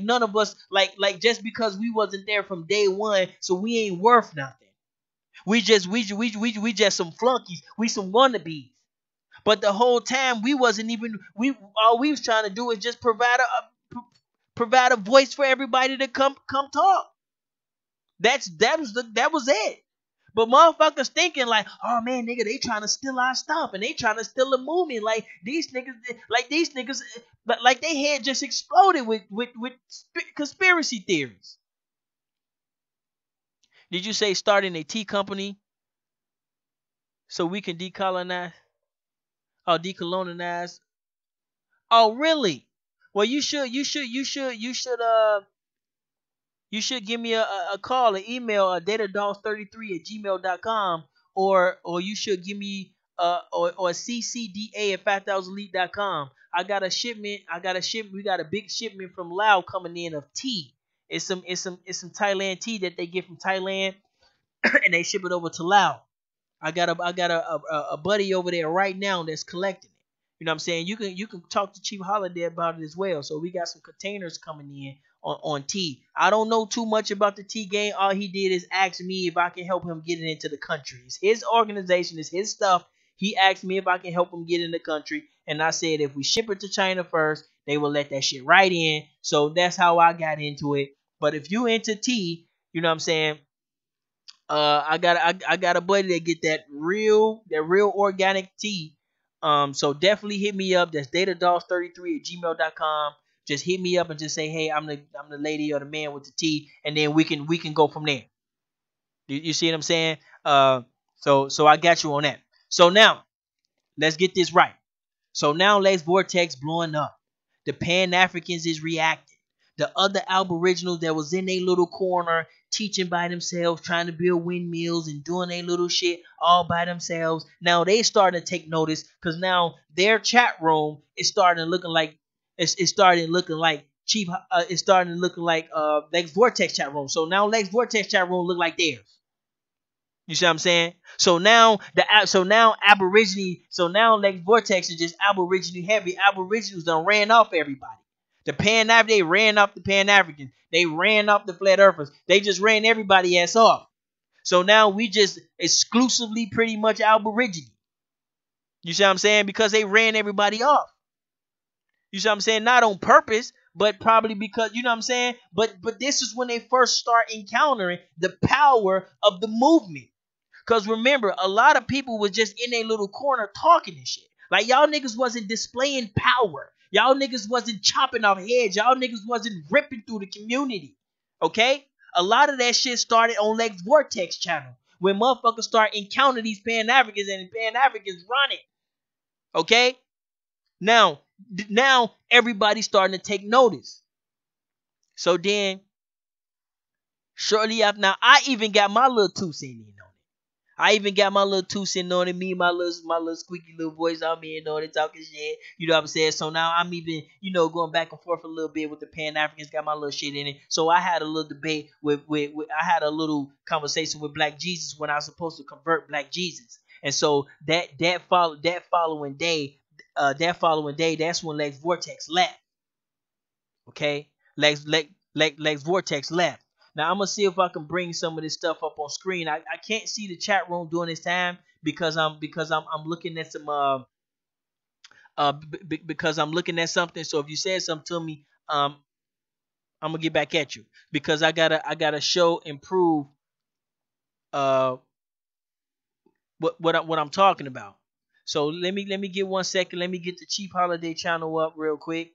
none of us like just because we wasn't there from day one, so we ain't worth nothing. We just some flunkies. We some wannabes. But the whole time we wasn't even all we was trying to do is just provide a voice for everybody to come talk. That was it. But motherfuckers thinking like, oh man, nigga, they trying to steal our stuff and they trying to steal the movement. Like these niggas, like they head just exploded with conspiracy theories. Did you say starting a tea company so we can decolonize or decolonize? Oh really? Well, you should give me a call, an email, datadogs33@gmail.com, or you should give me or ccda at 5000elite.com. I got a shipment. We got a big shipment from Laos coming in of tea. It's some Thailand tea that they get from Thailand, and they ship it over to Laos. I got a buddy over there right now that's collecting it. You know what I'm saying? You can talk to Chief Holiday about it as well. So we got some containers coming in on tea. I don't know too much about the tea game. All he did is ask me if I can help him get it into the country. It's his organization, it's his stuff. He asked me if I can help him get in the country, and I said if we ship it to China first, they will let that shit right in. So that's how I got into it. But if you into tea, you know what I'm saying? I got a buddy that get that real organic tea. So definitely hit me up. That's datadogs33@gmail.com. Just hit me up and just say, hey, I'm the lady or the man with the tea, and then we can go from there. You see what I'm saying? So I got you on that. So now let's get this right. So now Lex Vortex blowing up. The Pan Africans is reacting. The other Aboriginals that was in their little corner teaching by themselves, trying to build windmills and doing their little shit all by themselves. Now they starting to take notice because now their chat room is starting to looking like Chief. It's starting to look like Lex Vortex chat room. So now Lex Vortex chat room look like theirs. You see what I'm saying? So now Lex Vortex is just Aboriginal heavy. Aboriginals done ran off everybody. They ran off the Pan Africans. They ran off the Flat Earthers. They just ran everybody ass off. So now we just exclusively pretty much Aboriginal. You see what I'm saying? Because they ran everybody off. You see what I'm saying? Not on purpose, but probably because, you know what I'm saying? But this is when they first start encountering the power of the movement. Because remember, a lot of people was just in a little corner talking and shit. Like y'all niggas wasn't displaying power. Y'all niggas wasn't chopping off heads. Y'all niggas wasn't ripping through the community. Okay? A lot of that shit started on Lex Vortex channel. When motherfuckers start encountering these Pan Africans and Pan Africans running. Okay? Now everybody's starting to take notice. So then, shortly after, now I even got my little 2 cents in on it. I even got my little 2 cents on it. Me, my little squeaky little voice. I'm in on it talking shit. You know what I'm saying? So now I'm even, going back and forth a little bit with the Pan Africans. Got my little shit in it. So I had a little debate with I had a little conversation with Black Jesus when I was supposed to convert Black Jesus. And so that following day, that's when Lex Vortex left. Okay, Lex Vortex left. Now I'm gonna see if I can bring some of this stuff up on screen. I can't see the chat room during this time because I'm looking at some because I'm looking at something. So if you said something to me, I'm gonna get back at you because I gotta show and prove uh what I'm talking about. So let me get 1 second. Let me get the Chief Holiday channel up real quick.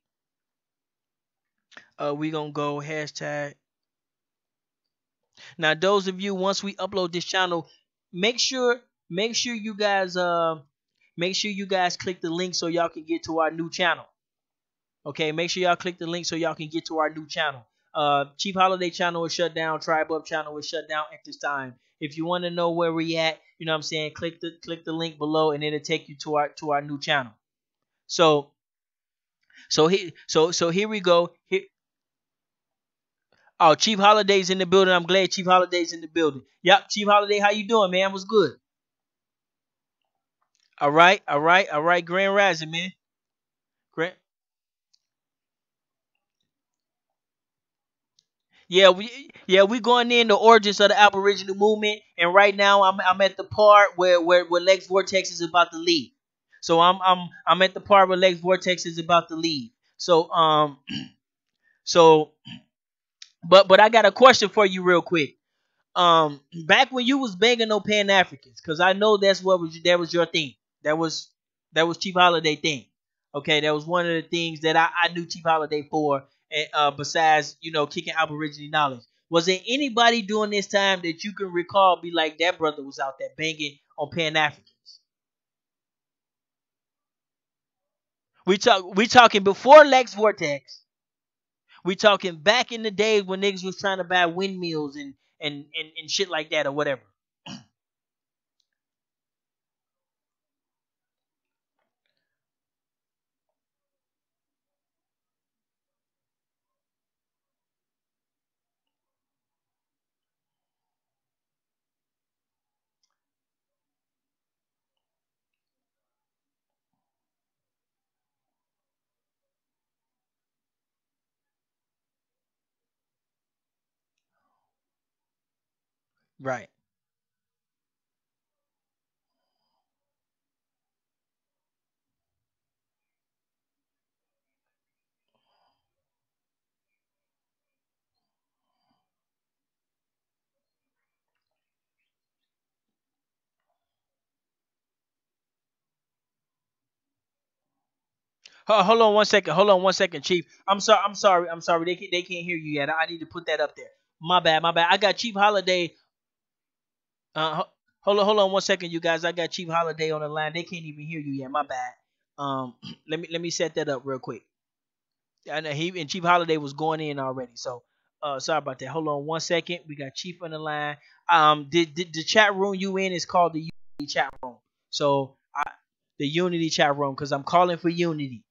We gonna go hashtag. Now, those of you, once we upload this channel, make sure you guys click the link so y'all can get to our new channel. Okay, make sure y'all click the link so y'all can get to our new channel. Chief Holiday channel is shut down. Tribe Up channel is shut down at this time. If you want to know where we at, you know what I'm saying, click the link below and it'll take you to our new channel. So here we go. Here, oh, Chief Holiday's in the building. I'm glad Chief Holiday's in the building. Yep, Chief Holiday, how you doing, man? What's good? All right. Grand Rising, man. Grand. We going in the origins of the Aboriginal movement, and right now I'm at the part where Lex Vortex is about to leave. So I'm at the part where Lex Vortex is about to leave. So so but I got a question for you real quick. Back when you was banging no Pan Africans, because I know that was your thing. That was Chief Holiday thing. Okay, that was one of the things that I knew Chief Holiday for. Besides kicking Aboriginal knowledge, was there anybody during this time that you can recall be like that brother was out there banging on Pan Africans? We talking before Lex Vortex. We talking back in the days when niggas was trying to buy windmills and shit like that or whatever. Right. Hold on 1 second. Hold on 1 second, Chief. I'm sorry. They can't hear you yet. I need to put that up there. My bad. I got Chief Holiday. Hold on 1 second, you guys. I got Chief Holiday on the line. They can't even hear you yet. My bad. Let me set that up real quick. I know he and Chief Holiday was going in already. So sorry about that. Hold on 1 second. We got Chief on the line. The chat room you in is called the Unity chat room. So the Unity chat room because I'm calling for unity.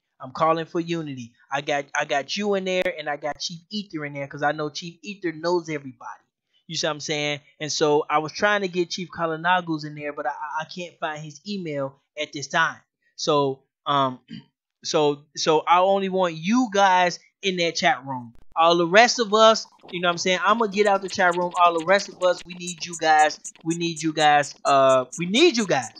I got you in there and I got Chief Ether in there because I know Chief Ether knows everybody. You see what I'm saying? And so I was trying to get Chief Kalanagus in there, but I can't find his email at this time. So so I only want you guys in that chat room. All the rest of us, you know what I'm saying? I'm gonna get out the chat room. All the rest of us, we need you guys. We need you guys. We need you guys.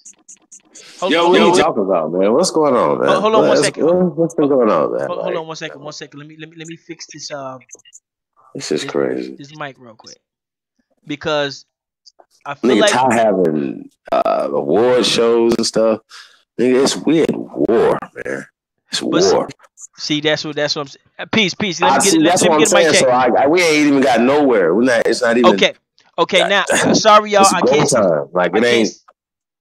Yo, what are you talking about, man? What's going on, man? Hold on 1 second. What's been going on, man? Hold on 1 second. 1 second. Let me fix this. This is crazy. This mic real quick because I feel Nigga, like Ty having award shows and stuff. Nigga, it's weird war, man. It's war. See, that's what I'm saying. Peace. Let me get it. That's what I'm saying. So we ain't even got nowhere. It's not even. Okay. Now, sorry, y'all. I can't. Time. Like it ain't.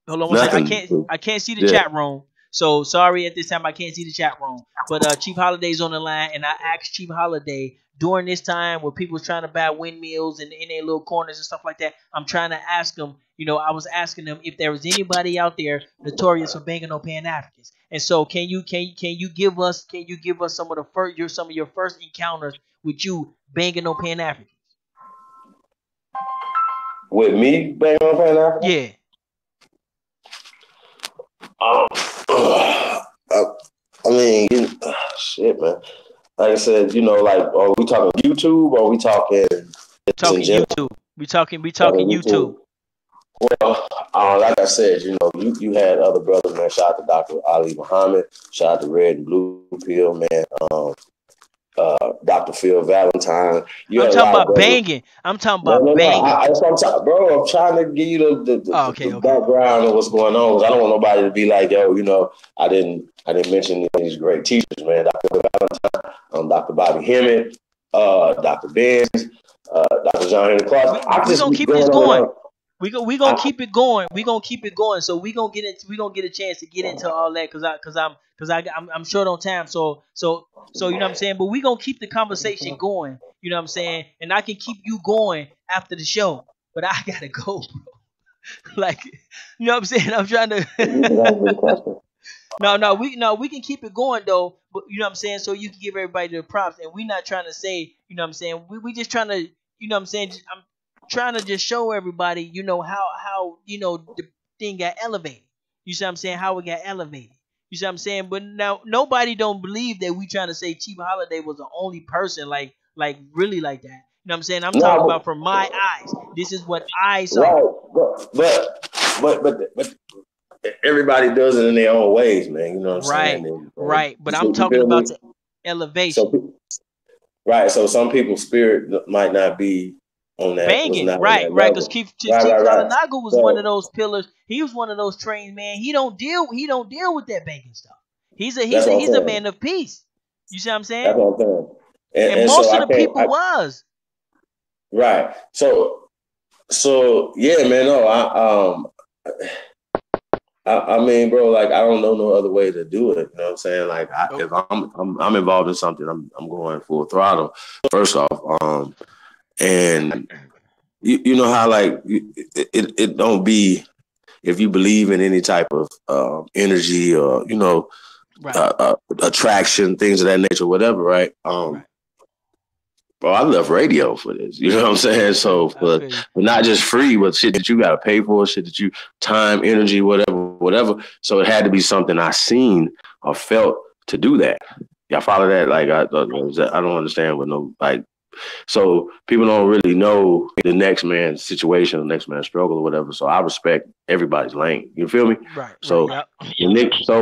Hold on 1 second. I can't see the chat room. So sorry at this time I can't see the chat room. But Chief Holiday's on the line, and I asked Chief Holiday during this time where people was trying to buy windmills and in their little corners and stuff like that. I'm trying to ask him I was asking them if there was anybody out there notorious for banging on Pan Africans. And so, can you give us some of your first encounters with you banging on Pan Africans? With me, bang on Pan African. Yeah. Um, I mean, shit, man. Like I said, like, are we talking YouTube or are we talking Talking in general? YouTube. We talking YouTube. Well, like I said, you had other brothers, man. Shout out to Dr. Ali Muhammad. Shout out to Red and Blue Pill, man. Dr. Phil Valentine. You I'm had a talking lot of about brothers. banging. I'm talking No, about no, no. banging. That's what I'm talking, bro. I'm trying to give you Oh, the okay. background of what's going on. 'Cause I don't want nobody to be like, yo, I didn't mention these great teachers, man. Dr. Phil Valentine, Dr. Bobby Hemmett, Dr. Benz, Dr. John Henry Clark. I We just gonna be keep going this on. going. We gonna keep it going. We gonna keep it going. So we gonna get a chance to get into all that I'm short on time. So you know what I'm saying. But we gonna keep the conversation going. You know what I'm saying. And I can keep you going after the show. But I gotta go, bro. Like, you know what I'm saying. I'm trying to. No, we can keep it going though. But you know what I'm saying. So you can give everybody their props. And we not trying to say. You know what I'm saying. We just trying to. You know what I'm saying. I'm trying to just show everybody, how the thing got elevated. You see what I'm saying? How it got elevated. You see what I'm saying? But now nobody don't believe that we trying to say Chief Holiday was the only person like really like that. You know what I'm saying? I'm talking about No, from my eyes. This is what I saw. right, but everybody does it in their own ways, man. You know what I'm Right, saying? And right. But I'm you talking feel me? about the elevation. So, right. So some people's spirit might not be on that. Was Banging, not on right, that right. Because level. Chief Right. Kalanaga was one of So those pillars. He was one of those trained man. He don't deal with that banging stuff. He's a he's that's a what I'm he's a saying. man of peace. You see what I'm That's saying? what I'm saying. And, And and so most of I the can't. people was Right. So yeah, man. No, I mean, bro, like I don't know no other way to do it. You know what I'm saying? Like if I'm involved in something, I'm going full throttle. First off, and you know how like it don't be if you believe in any type of energy or right, attraction, things of that nature, whatever, right? right. Bro, I love radio for this. You know what I'm saying? I feel So, you. I feel you. but not just free, but shit that you got to pay for, shit that you time, energy, whatever. So it had to be something I seen or felt to do that. Y'all follow that? Like I don't understand what no like. So people don't really know the next man's situation, the next man's struggle or whatever. So I respect everybody's lane. You feel me? Right, right. So Yep.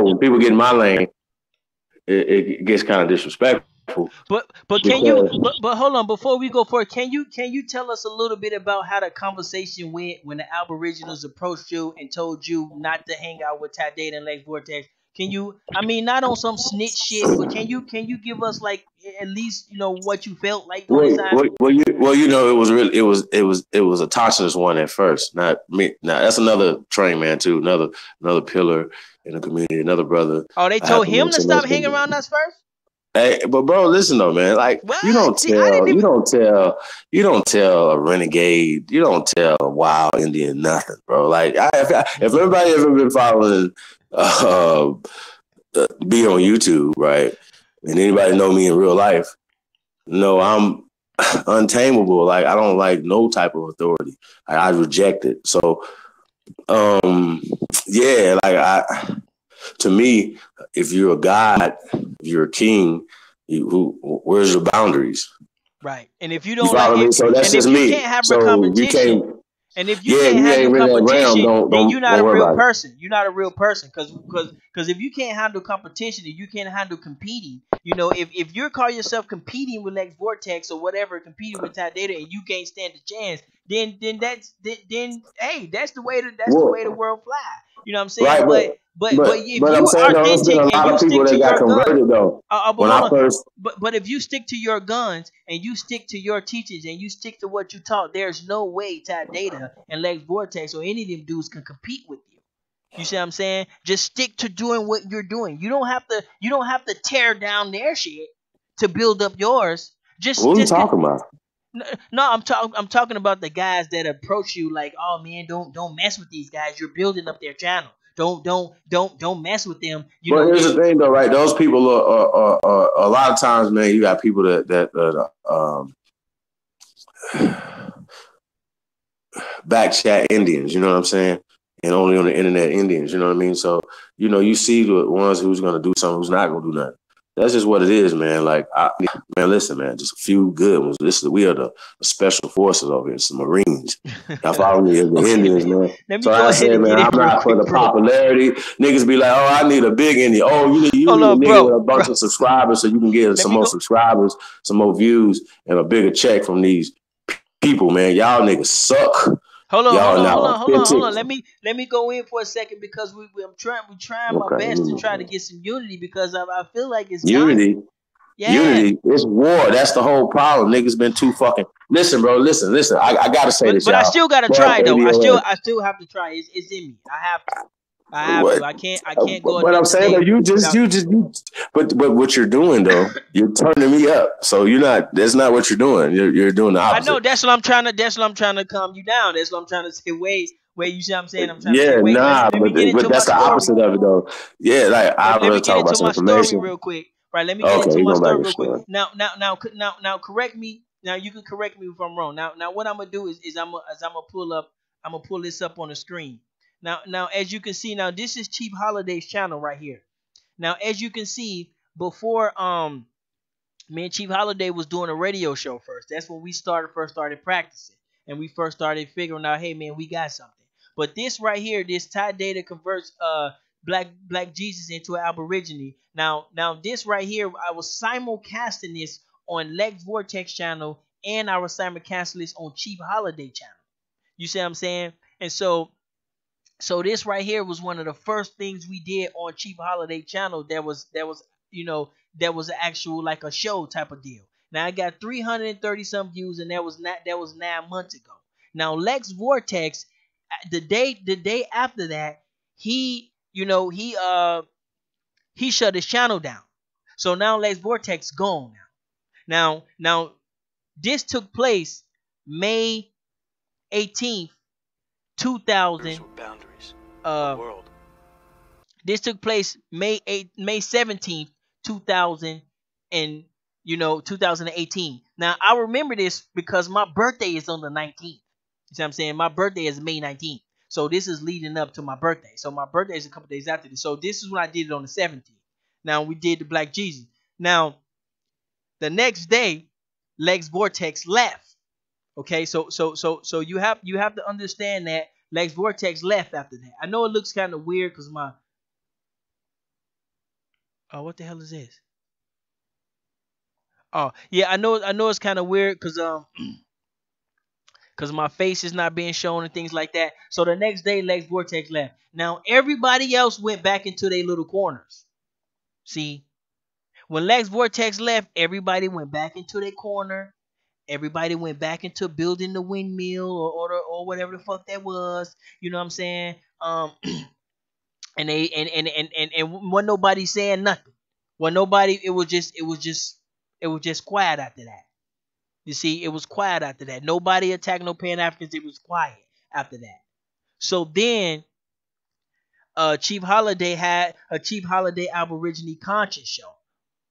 when people get in my lane, it gets kind of disrespectful But can you because but hold on before we go forward, can you tell us a little bit about how the conversation went when the Aboriginals approached you and told you not to hang out with Tad Data and Lex Vortex? Can you, I mean, not on some snitch shit, but can you give us like at least what you felt like during this time? it was really it was a toxinous one at first. Not me. Now that's another train man too. Another pillar in the community. Another brother. Oh, they I have told to him to mention stop this hanging one. around us first. Hey, but bro, listen though, man. Like What? you don't See, I tell, didn't even. you don't tell a renegade, you don't tell a wild Indian nothing, bro. Like if everybody ever been following, be on YouTube, right, and anybody know me in real life, no, I'm untamable. Like I don't like no type of authority. I reject it. So, yeah, like to me, if you're a god, if you're a king, where's your boundaries? Right, and if you You don't like follow me? it, So that's and just if you me. can't handle So you competition, can't. and if you Yeah, can't you handle ain't in that realm. competition, then you're not Don't a worry real about it. person. You're not a real person because if you can't handle competition and you can't handle competing, if you call yourself competing with Lex Vortex or whatever, competing with Ty Data and you can't stand a chance, then hey, that's the way the Well, world fly. You know what I'm saying? right, But if but I'm you saying are though, there's been authentic a and lot you of people stick to that got your guns, converted though. but When hold I on. first, But if you stick to your guns and you stick to your teachings and you stick to what you taught, there's no way Ty Data and Lex Vortex or any of them dudes can compete with you. You see what I'm saying? Just stick to doing what you're doing. You don't have to tear down their shit to build up yours. what are you talking about? No, I'm talking about the guys that approach you like, oh man, don't mess with these guys. You're building up their channel. Don't mess with them. You But know, here's they the thing, though, right? Those people are a lot of times, man. You got people that back chat Indians. You know what I'm saying? And only on the internet Indians. You know what I mean? So you see the ones who's gonna do something, who's not gonna do nothing. That's just what it is, man. Like, man, listen, man, just a few good ones. We are the special forces over here, some Marines. Y'all follow me as the okay. Indians, man. Let me So go I ahead said, and man, get in I'm real not for quick, the bro. popularity. Niggas be like, oh, I need a big Indian. Oh, you Hold need a on, nigga with a bro. bunch of subscribers so you can get Let some me more go. subscribers, some more views, and a bigger check from these people, man. Y'all niggas suck. Hold on, Y'all hold are on, not hold on, hold on, hold authentic. on. Let me go in for a second because we're trying my best to try to Okay. get some unity because I feel like it's dying. Unity. Yeah. Unity. It's war. That's the whole problem. Niggas been too fucking. Listen, bro. Listen. I gotta say this, But I y'all. still gotta Fuck try though. ADOS. I still have to try. It's in me. I have to. I have to. What? I can't go But I'm another saying though, day without. but what you're doing though, you're turning me up. So you're not. That's not what you're doing. You're doing the I know opposite. that's what I'm trying to calm you down. That's what I'm trying to say. Wait, you see what I'm saying? I'm trying to say, Yeah, wait, nah. let me get But into my that's the story. opposite of it though. Yeah, like I'd Let rather me get talk about into some my story information. real quick. Right, let me get Okay, into you my going back story and real quick. story. Now correct me. Now you can correct me if I'm wrong. Now what I'm gonna do is I'm gonna pull this up on the screen. Now as you can see, now this is Chief Holiday's channel right here. Now as you can see, before me and Chief Holiday was doing a radio show first. That's when we first started practicing, and we first started figuring out, hey man, we got something. But this right here, this Thai data converts Black Jesus into an Aborigine. Now this right here, I was simulcasting this on Lex Vortex channel, and I was simulcasting this on Chief Holiday channel. You see what I'm saying? And so this right here was one of the first things we did on Cheap Holiday channel. You know that was actual like a show type of deal. Now I got 330 some views, and that was 9 months ago. Now Lex Vortex, the day after that, he shut his channel down. So now Lex Vortex gone now. This took place May 18th, 2000. This took place May 17th, 2000 and 2018. Now I remember this because my birthday is on the 19th. You see what I'm saying? My birthday is May 19th. So this is leading up to my birthday. So my birthday is a couple days after this. So this is when I did it on the 17th. Now we did the Black Jesus. Now the next day, Lex Vortex left. Okay, so you have to understand that Lex Vortex left after that. I know it looks kind of weird because my what the hell is this? Oh yeah, I know it's kind of weird because my face is not being shown and things like that. So the next day, Lex Vortex left. Now everybody else went back into their little corners. See, when Lex Vortex left, everybody went back into their corner. Everybody went back into building the windmill or whatever the fuck that was. You know what I'm saying? And they and when nobody saying nothing. When nobody, it was just quiet after that. You see, it was quiet after that. Nobody attacked no Pan Africans. It was quiet after that. So then, Chief Holiday had a Chief Holiday Aborigine Conscious show.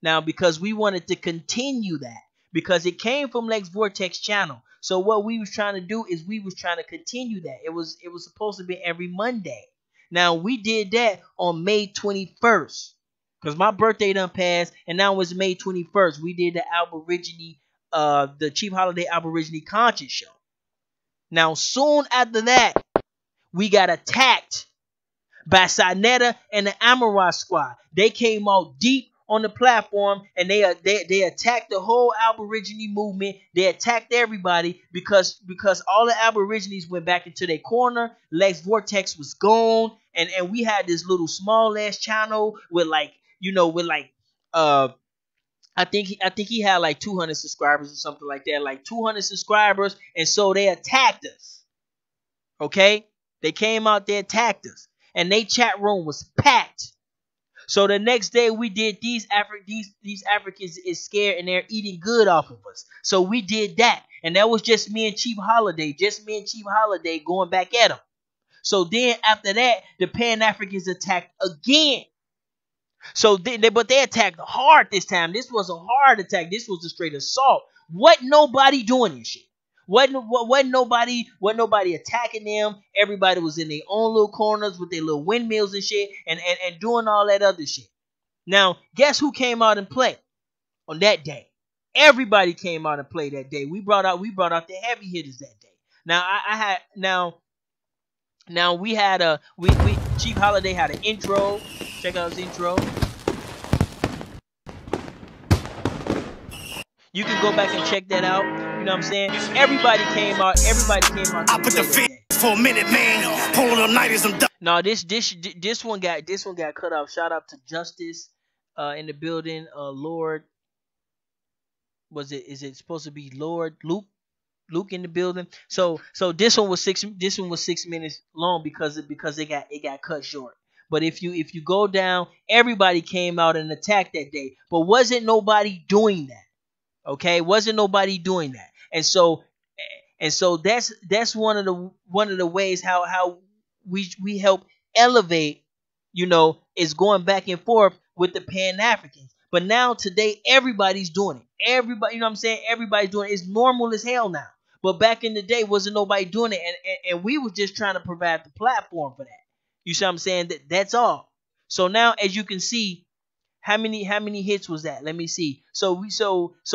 Now, because we wanted to continue that, because it came from Lex Vortex channel. So what we was trying to do is we was trying to continue that. It was supposed to be every Monday. Now we did that on May 21st. Because my birthday done passed, and now it's May 21st. We did the Chief Holiday Aborigine Conscious show. Now soon after that, we got attacked by Sinetta and the Amarai squad. They came out deep on the platform, and they attacked the whole Aborigine movement. They attacked everybody because all the Aborigines went back into their corner. Lex Vortex was gone, and we had this little small ass channel with uh I think he had like 200 subscribers or something like that, like 200 subscribers, and so they attacked us. Okay, they came out there, attacked us, and they chat room was packed. So the next day we did these Africans is scared and they're eating good off of us. So we did that. And that was just me and Chief Holiday, going back at him. So then after that, the Pan Africans attacked again. So but they attacked hard this time. This was a hard attack. This was a straight assault. Wasn't nobody doing this shit. Wasn't nobody attacking them. Everybody was in their own little corners with their little windmills and shit, and doing all that other shit. Now, guess who came out and played on that day? Everybody came out and played that day. We brought out the heavy hitters that day. Now I had now we had we Chief Holiday had an intro. Check out his intro. You can go back and check that out. You know what I'm saying? Everybody came out. I put the feet for a minute, man. Pulling all nighters. No, this one got cut off. Shout out to Justice in the building. Lord, is it supposed to be Lord Luke in the building? So this one was 6 minutes long because it got cut short. But if you go down, everybody came out and attacked that day. But wasn't nobody doing that. Okay, wasn't nobody doing that, and so that's one of the ways how we help elevate, is going back and forth with the Pan Africans. But now today everybody's doing it. Everybody, you know what I'm saying? Everybody's doing it. It's normal as hell now. But back in the day, wasn't nobody doing it, and we were just trying to provide the platform for that. You see what I'm saying? That's all. So now, as you can see. How many hits was that? Let me see. So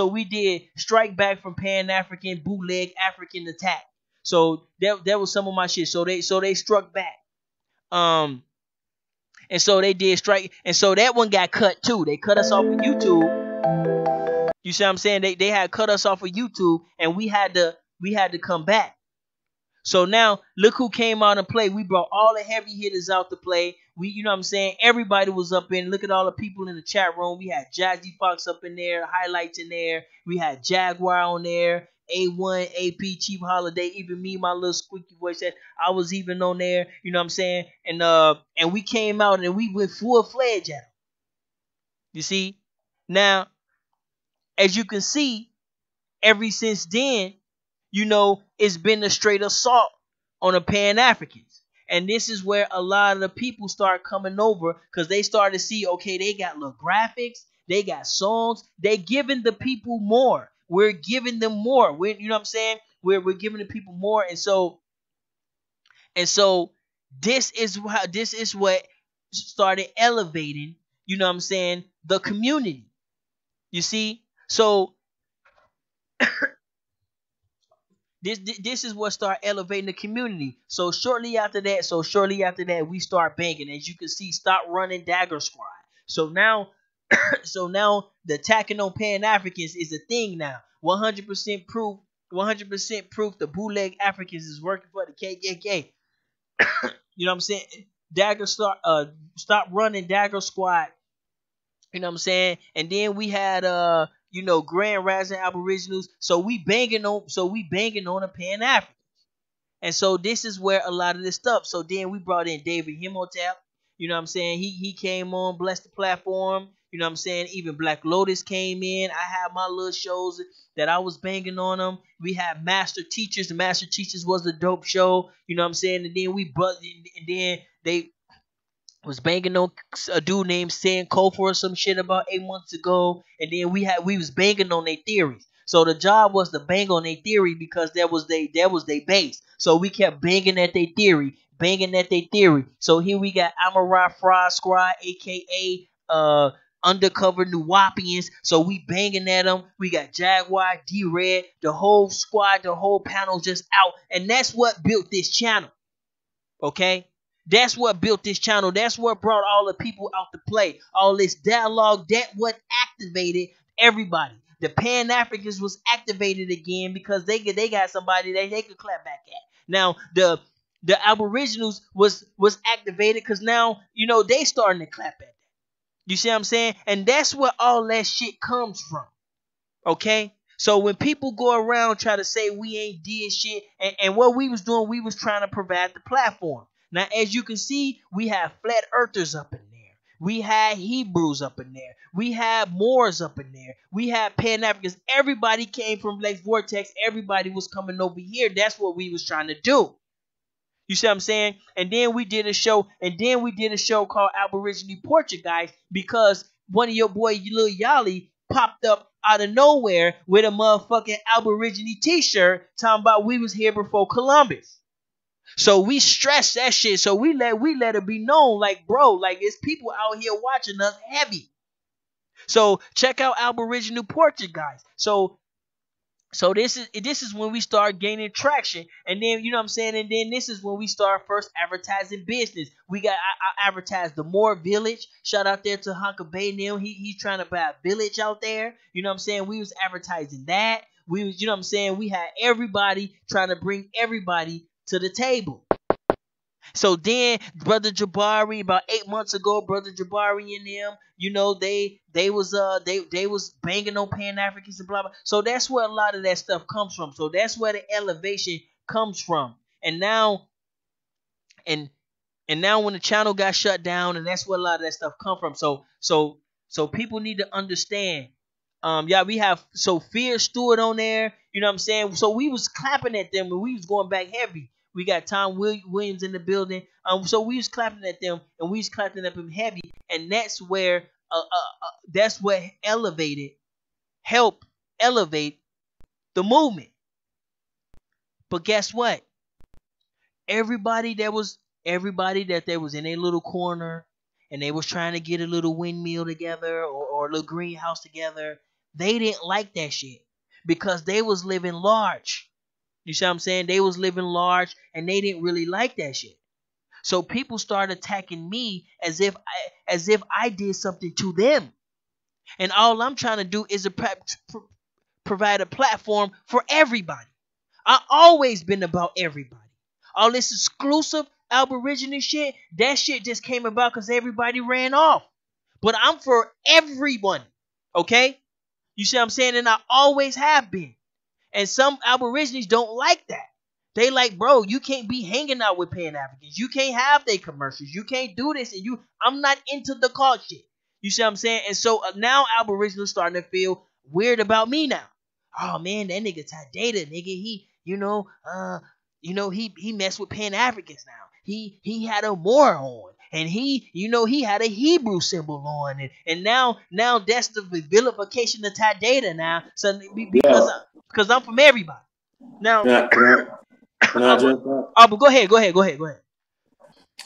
we did Strike Back from Pan African, Bootleg African Attack. So that was some of my shit. So they struck back. And so they did strike, and so that one got cut too. They cut us off of YouTube. You see what I'm saying? They had cut us off of YouTube, and we had to come back. So now look who came out and played. We brought all the heavy hitters out to play. You know what I'm saying? Everybody was up in. Look at all the people in the chat room. We had Jazzy Fox up in there, Highlights in there. We had Jaguar on there, A1, AP, Chief Holiday, even me, my little squeaky voice that I was even on there. You know what I'm saying? And we came out and we went full fledged at them. You see? Now, as you can see, ever since then, it's been a straight assault on the Pan Africans. And this is where a lot of the people start coming over because they start to see, okay, they got little graphics, they got songs, they giving the people more. We're giving them more. You know what I'm saying? We're giving the people more. And so this is what started elevating, you know what I'm saying, the community. You see? So This is what started elevating the community. So shortly after that, we start banging. As you can see, Stop Running Dagger Squad. So now the attacking on Pan Africans is a thing now. 100% proof. 100% proof the bootleg Africans is working for the KKK. You know what I'm saying? Stop Running Dagger Squad. You know what I'm saying? And then we had Grand Rising Aboriginals. So we banging on the Pan Africans. And so this is where a lot of this stuff. So then we brought in David Himotep. You know what I'm saying? He came on, blessed the platform. You know what I'm saying? Even Black Lotus came in. I had my little shows that I was banging on them. We had Master Teachers. The Master Teachers was a dope show. You know what I'm saying? And then they was banging on a dude named Sankofa or some shit about 8 months ago, and then we was banging on their theories. So the job was to bang on their theory because that was their base. So we kept banging at their theory. So here we got Amarai Fraud Squad, aka Undercover Nuwapians. So we banging at them. We got Jaguar, D-Red, the whole squad, the whole panel just out, and that's what built this channel. Okay. That's what built this channel. That's what brought all the people out to play. All this dialogue, that what activated everybody. The Pan Africans was activated again because they got somebody that they could clap back at. Now the Aboriginals was activated because now they starting to clap at that. You see what I'm saying? And that's where all that shit comes from. Okay? So when people go around try to say we ain't did shit, and what we was doing, we was trying to provide the platform. Now, as you can see, we have flat earthers up in there. We had Hebrews up in there. We had Moors up in there. We had Pan Africans. Everybody came from Black Vortex. Everybody was coming over here. That's what we was trying to do. You see what I'm saying? And then we did a show, called Aboriginal Portuguese because one of your boy Lil Yali popped up out of nowhere with a motherfucking Aboriginal t-shirt talking about we was here before Columbus. So we stressed that shit. So we let it be known, like, bro, like it's people out here watching us heavy. So check out Aboriginal Portuguese. So this is when we start gaining traction, and then you know what I'm saying, and then this is when we start first advertising business. We got I advertised the Moore Village. Shout out there to Honka Bay Neil. He's trying to buy a village out there. You know what I'm saying? We was advertising that. We was, you know what I'm saying? We had everybody trying to bring everybody to the table. So then, brother Jabari, about 8 months ago, brother Jabari and them, you know, they was banging on Pan Africans and blah blah. So that's where a lot of that stuff comes from. So that's where the elevation comes from. And now, and now when the channel got shut down, and that's where a lot of that stuff come from. So people need to understand. Yeah, we have Sophia Stewart on there. You know what I'm saying? So we was clapping at them and we was going back heavy. We got Tom Williams in the building. So we was clapping at them and we was clapping at them heavy. And that's where that's what helped elevate the movement. But guess what? Everybody that was in a little corner and they was trying to get a little windmill together or a little greenhouse together, they didn't like that shit because they was living large. You see what I'm saying? They was living large and they didn't really like that shit. So people started attacking me as if I did something to them. And all I'm trying to do is provide a platform for everybody. I always been about everybody. All this exclusive Aboriginal shit, that shit just came about because everybody ran off. But I'm for everyone. Okay? You see what I'm saying? And I always have been. And some Aborigines don't like that. They like, bro, you can't be hanging out with Pan Africans. You can't have their commercials. You can't do this. And I'm not into the cult shit. You see what I'm saying? And so now Aboriginals starting to feel weird about me now. Oh man, that nigga Ty Data, nigga, he messed with Pan Africans now. He had a Moor on. And he had a Hebrew symbol on it. And now that's the vilification of Ty Data now. So because I'm from everybody. Now Can I address that? but go ahead. All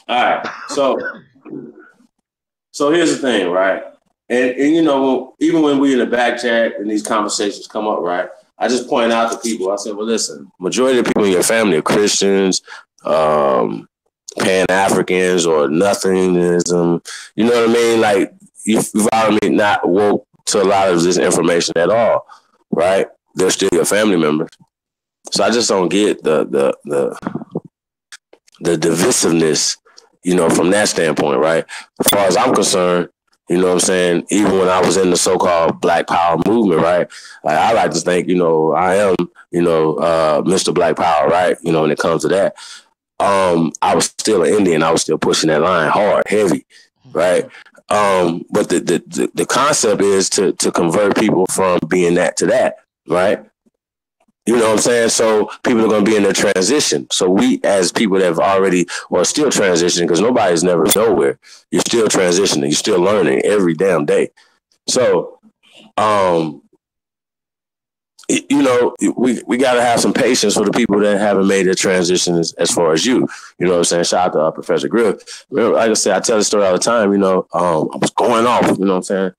right. So here's the thing, right? And you know, even when we in the back chat and these conversations come up, right? I just point out to people, I said, well, listen, majority of the people in your family are Christians, Pan-Africans or nothingism. You know what I mean? Like, you've probably not woke to a lot of this information at all, right? They're still your family members. So I just don't get the divisiveness, you know, from that standpoint, right? As far as I'm concerned, you know what I'm saying? Even when I was in the so-called Black Power movement, right? Like, I like to think, you know, I am, you know, Mr. Black Power, right? You know, when it comes to that. I was still an Indian. I was still pushing that line hard, heavy, right? But the concept is to convert people from being that to that, right? You know what I'm saying? So people are going to be in their transition. So we, as people that have already or still transitioning, because nobody's never nowhere, you're still transitioning. You're still learning every damn day. So, you know, we got to have some patience for the people that haven't made the transition as far as you. You know what I'm saying? Shout out to Professor Griff. Remember, like I said, I tell the story all the time. You know, I was going off. You know what I'm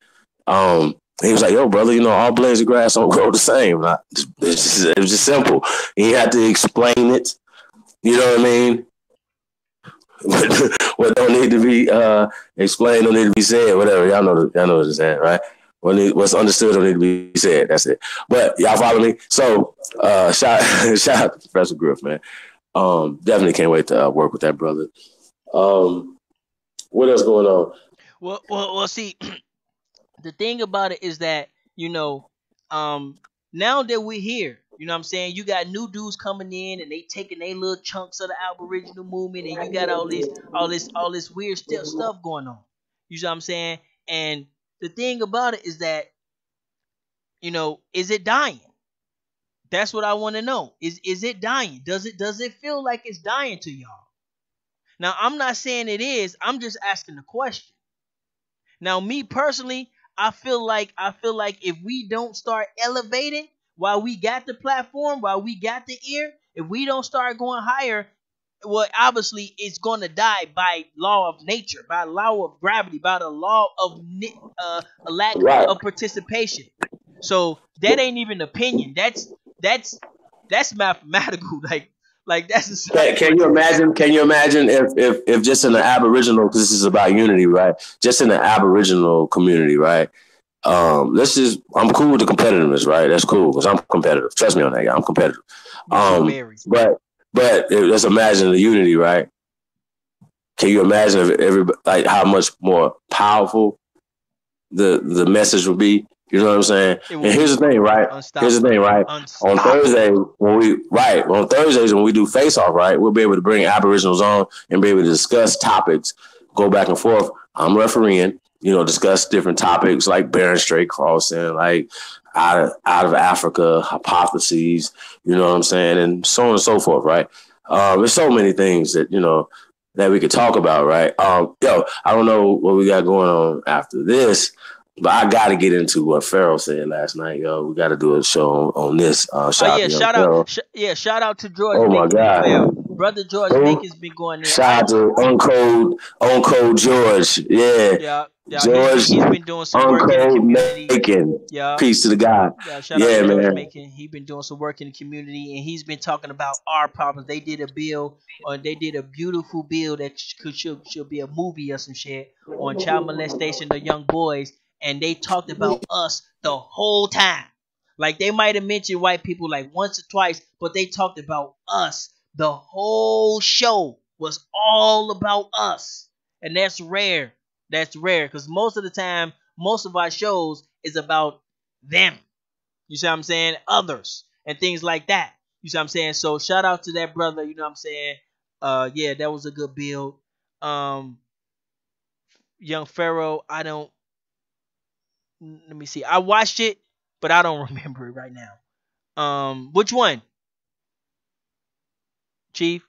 saying? He was like, yo, brother, you know, all blades of grass don't grow the same. It was just simple. He had to explain it. You know what I mean? What don't need to be explained don't need to be said. Whatever. Y'all know what I'm saying, right? What's understood don't need to be said. That's it. But y'all follow me? So shout out to Professor Griff, man. Definitely can't wait to work with that brother. What else going on? Well, see, the thing about it is that, you know, now that we're here, you know what I'm saying, you got new dudes coming in and they taking their little chunks of the Aboriginal movement, and you got all this weird stuff going on. You see what I'm saying? And the thing about it is that, is it dying? That's what I want to know. Is it dying? Does it feel like it's dying to y'all? Now, I'm not saying it is. I'm just asking the question. Now, me personally, I feel like if we don't start elevating while we got the platform, while we got the ear, if we don't start going higher, well, obviously it's gonna die by law of nature, by law of gravity, by the law of a lack Right. of participation. So that ain't even opinion. That's mathematical. Like that's a Can you scientific. imagine? Can you imagine if just in the Aboriginal, because this is about unity, right? Just in the Aboriginal community, right? Let's just. I'm cool with the competitiveness, right? That's cool because I'm competitive. Trust me on that, guy. I'm competitive. Me too, very. But let's imagine the unity, right? Can you imagine if everybody like how much more powerful the message would be? You know what I'm saying? It And will here's be the thing, right? Here's the unstoppable. thing, right? On Unstoppable. Thursday on Thursdays when we do face off, right, we'll be able to bring Aboriginals on and be able to discuss topics, go back and forth. I'm refereeing, discuss different topics like Bering Strait crossing, like out of Africa hypotheses, you know what I'm saying, and so on and so forth, right? There's so many things that we could talk about, right? I don't know what we got going on after this, but I got to get into what Pharaoh said last night, yo. We got to do a show on this. Oh Shout out yeah, to Young Pharaoh. shout out to George Oh my Macon as God. well. Brother George Who? Macon's been going there. Shout out to Uncode George. Yeah. Yeah, George he's been doing some work in the Uncode community. Macon. Yeah, Peace to the God. yeah. Shout out Yeah, to George man. Macon. He been doing some work in the community, and he's been talking about our problems. They did a bill, or they did a beautiful bill that should be a movie or some shit on child molestation of young boys, and they talked about us the whole time. Like they might have mentioned white people like once or twice, but they talked about us. The whole show was all about us, and that's rare. That's rare because most of the time, most of our shows is about them. You see what I'm saying? Others and things like that. You see what I'm saying? So shout out to that brother. You know what I'm saying? Yeah, that was a good build. Um, Young Pharaoh. I don't. Let me see. I watched it, but I don't remember it right now. Which one, Chief?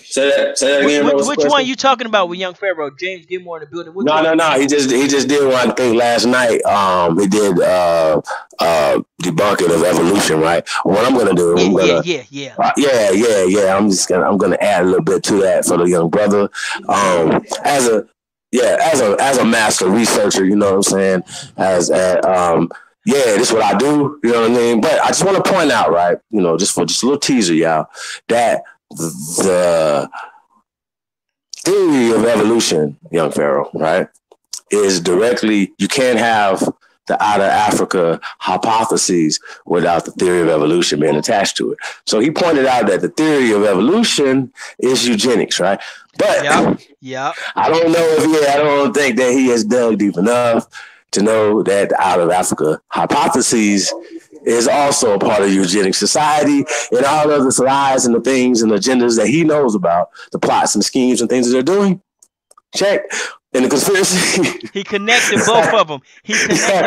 Say that again. What was the Which one question? you talking about with Young Pharaoh? James Gilmore in the building. Which No, one? no, no. He just did one thing last night. He did debunking of evolution, right? What I'm gonna do, Yeah. yeah. I'm gonna add a little bit to that for the young brother. Yeah. As a master researcher, you know what I'm saying? This is what I do, you know what I mean? But I just want to point out, right, just a little teaser, y'all, that the theory of evolution, young Pharaoh, right, is directly, you can't have the out of Africa hypotheses without the theory of evolution being attached to it. So he pointed out that the theory of evolution is eugenics, right? But Yeah. I don't think that he has dug deep enough to know that the out of Africa hypotheses is also a part of eugenic society and all of the lies and the things and agendas that he knows about, the plots and schemes and things that they're doing. Check. In the conspiracy. He connected both of them. He's so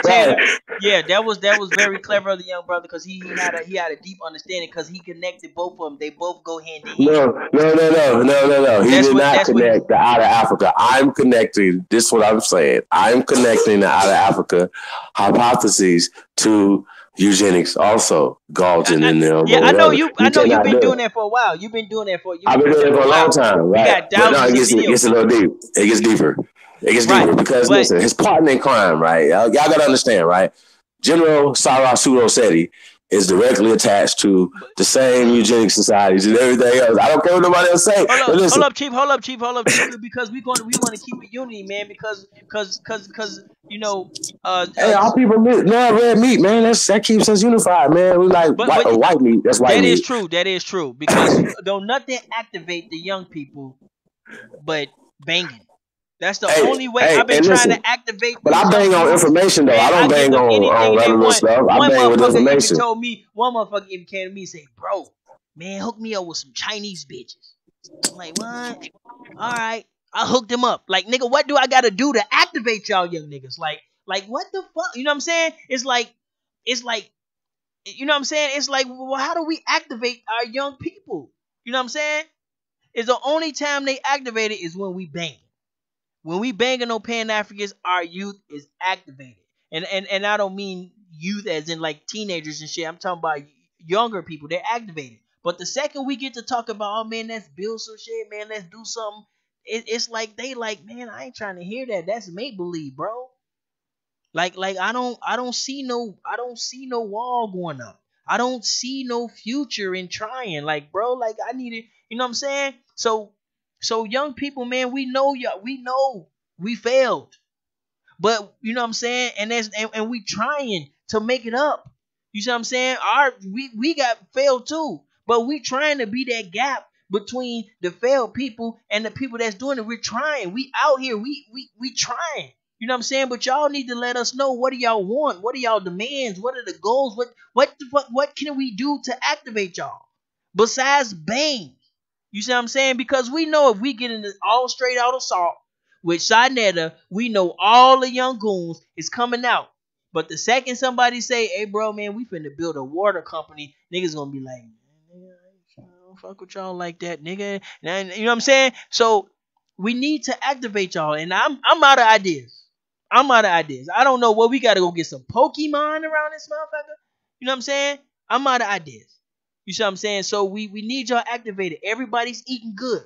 Taylor. Yeah, that was very clever of the young brother because he had a deep understanding because he connected both of them. They both go hand in hand. No. He That's did what. not That's what. connect the out of Africa. I'm connecting. This is what I'm saying. I'm connecting the out of Africa hypotheses to eugenics. Also, Galton and them. Yeah, I know you. I know you've cannot been do doing it. that for a while. You've been doing that for. I've been doing it for a long time, We right? got But no, thousands it of gets videos. a little deep. It gets deeper. It gets deeper because But listen, his partner in crime, right? Y'all gotta understand, right? General Sarah Seti is directly attached to the same eugenic societies and everything else. I don't care what nobody else say. hold up, chief. Because we want to keep it unity, man. Because you know, Hey, our people love red meat, man. That keeps us unified, man. We like but white meat. That's white meat. That is true. Because don't nothing activate the young people but banging. That's the only way. I've been and trying listen, to activate but these I young bang on youths. information though. Man, I don't I give bang them anything on they regular want. stuff. I One bang with motherfucker even information. told me. One motherfucker even came to me and said, "Bro, man, hook me up with some Chinese bitches." I'm like, what? All right. I hooked him up. Like, nigga, what do I gotta do to activate y'all young niggas? Like what the fuck? You know what I'm saying? It's like, you know what I'm saying? It's like, well, how do we activate our young people? You know what I'm saying? It's the only time they activate it is when we bang. When we banging on Pan Africans, our youth is activated. And I don't mean youth as in like teenagers and shit. I'm talking about younger people. They're activated. But the second we get to talk about, oh man, let's build some shit, man, let's do something. It's like they like, man, I ain't trying to hear that. That's make believe, bro. Like I don't see no wall going up. I don't see no future in trying. Like, bro, like I need it. You know what I'm saying? So young people, man, we know y'all. We know we failed. But you know what I'm saying? And we trying to make it up. You see what I'm saying? We got failed too. But we trying to be that gap between the failed people and the people that's doing it. We're trying. We out here. We trying. You know what I'm saying? But y'all need to let us know, what do y'all want? What are y'all demands? What are the goals? What can we do to activate y'all? Besides bang. You see what I'm saying? Because we know if we get into all straight out assault with Sinetta, we know all the young goons is coming out. But the second somebody say, hey bro, man, we finna build a water company, niggas gonna be like, nigga, I don't fuck with y'all like that, nigga. And you know what I'm saying? So we need to activate y'all. And I'm out of ideas. I'm out of ideas. I don't know what we gotta go get some Pokemon around this motherfucker. You know what I'm saying? I'm out of ideas. You see what I'm saying? So we need y'all activated. Everybody's eating good.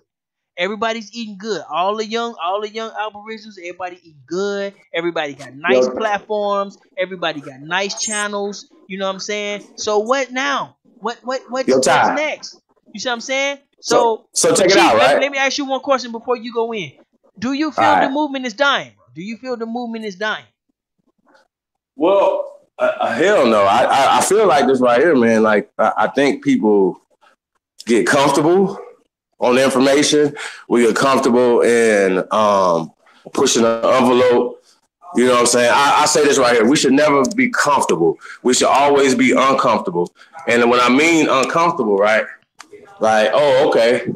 Everybody's eating good. All the young Aboriginals, everybody eating good. Everybody got nice Yo, platforms. Everybody got nice channels. You know what I'm saying? So what now? yo, What's Ty. next? You see what I'm saying? So So check it Chief, out, let me right? let me ask you one question before you go in. Do you All feel the right. movement is dying, bro? Do you feel the movement is dying? Well, hell no. I feel like this right here, man. Like I think people get comfortable on the information. We get comfortable in pushing the envelope. You know what I'm saying? I say this right here. We should never be comfortable. We should always be uncomfortable. And when I mean uncomfortable, right? Like, oh, okay,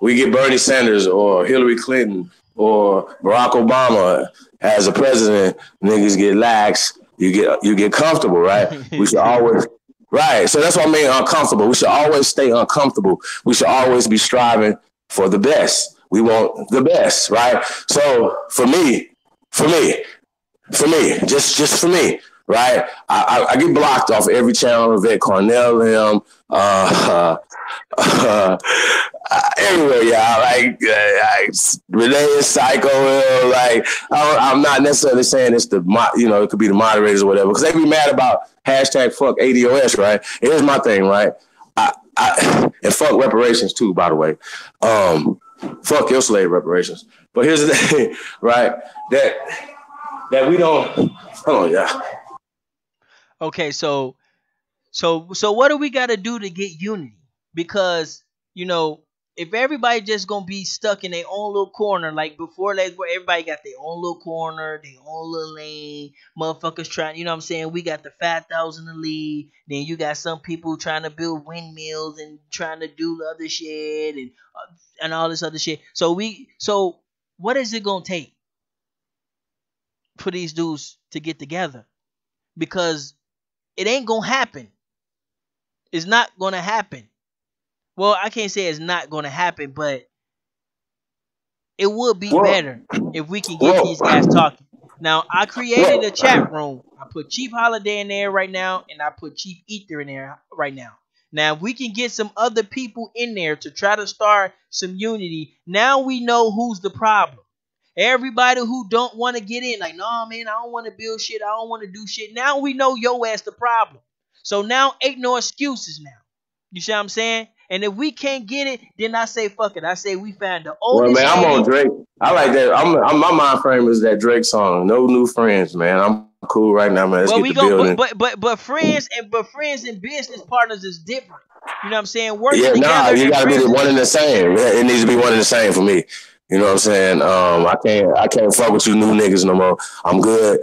we get Bernie Sanders or Hillary Clinton or Barack Obama as a president, niggas get lax. You get comfortable, right? We should always right. So that's what I mean uncomfortable. We should always stay uncomfortable. We should always be striving for the best. We want the best, right? So for me, just for me, right? I get blocked off every channel. Vet Cornell, him, uh, everywhere, y'all. Like Renee is psycho. Like I'm not necessarily saying it's it could be the moderators or whatever, because they be mad about hashtag fuck ADOS, right? Here's my thing, right? And fuck reparations too, by the way. Fuck your slave reparations. But here's the thing, right? That we don't. Hold on, yeah. Okay, so what do we got to do to get unity? Because if everybody just gonna be stuck in their own little corner, like before, like where everybody got their own little corner, their own little lane, motherfuckers trying, you know what I'm saying? We got the 5,000 to lead. Then you got some people trying to build windmills and trying to do other shit and all this other shit. So what is it gonna take for these dudes to get together? Because it ain't gonna happen. It's not gonna happen. Well, I can't say it's not gonna happen, but it would be Well, better if we can get well, these guys talking. Now, I created a chat well. room. I put Chief Holiday in there right now, and I put Chief Ether in there right now. Now, if we can get some other people in there to try to start some unity, now we know who's the problem. Everybody who don't want to get in, like, no, man, I don't want to build shit. I don't want to do shit. Now we know your ass the problem. So now ain't no excuses now. You see what I'm saying? And if we can't get it, then I say fuck it. I say we found the Well, oldest man, I'm on headed. Drake. I like that. My mind frame is that Drake song. No new friends, man. I'm cool right now, man. Let's Well, get we the go, building. but friends and business partners is different. You know what I'm saying? Working Yeah, nah, together you and got to be friends. the one and the same. It needs to be one and the same for me. You know what I'm saying? I can't fuck with you new niggas no more. I'm good.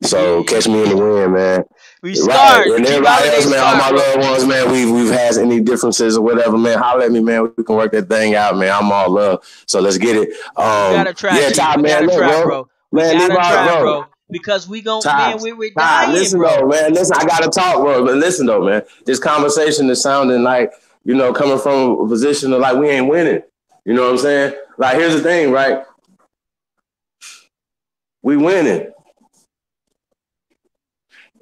So Yeah, catch me in the wind, man. We Right, scarred. The and Keep everybody Holiday else, man, all scarred, my bro. loved ones, man, we've had any differences or whatever, man. Holler at me, man. We can work that thing out, man. I'm all love. So let's get it. We gotta try, Yeah, Chief. Ty, We man, gotta look, try, bro, bro. We man, leave gotta out, try, bro. bro. Because we gon' Ty, man, we're Ty, dying, listen though, bro. man. Listen, I gotta talk, bro. But listen though, man. This conversation is sounding like, coming from a position of like we ain't winning. You know what I'm saying? Like, here's the thing, right? We winning.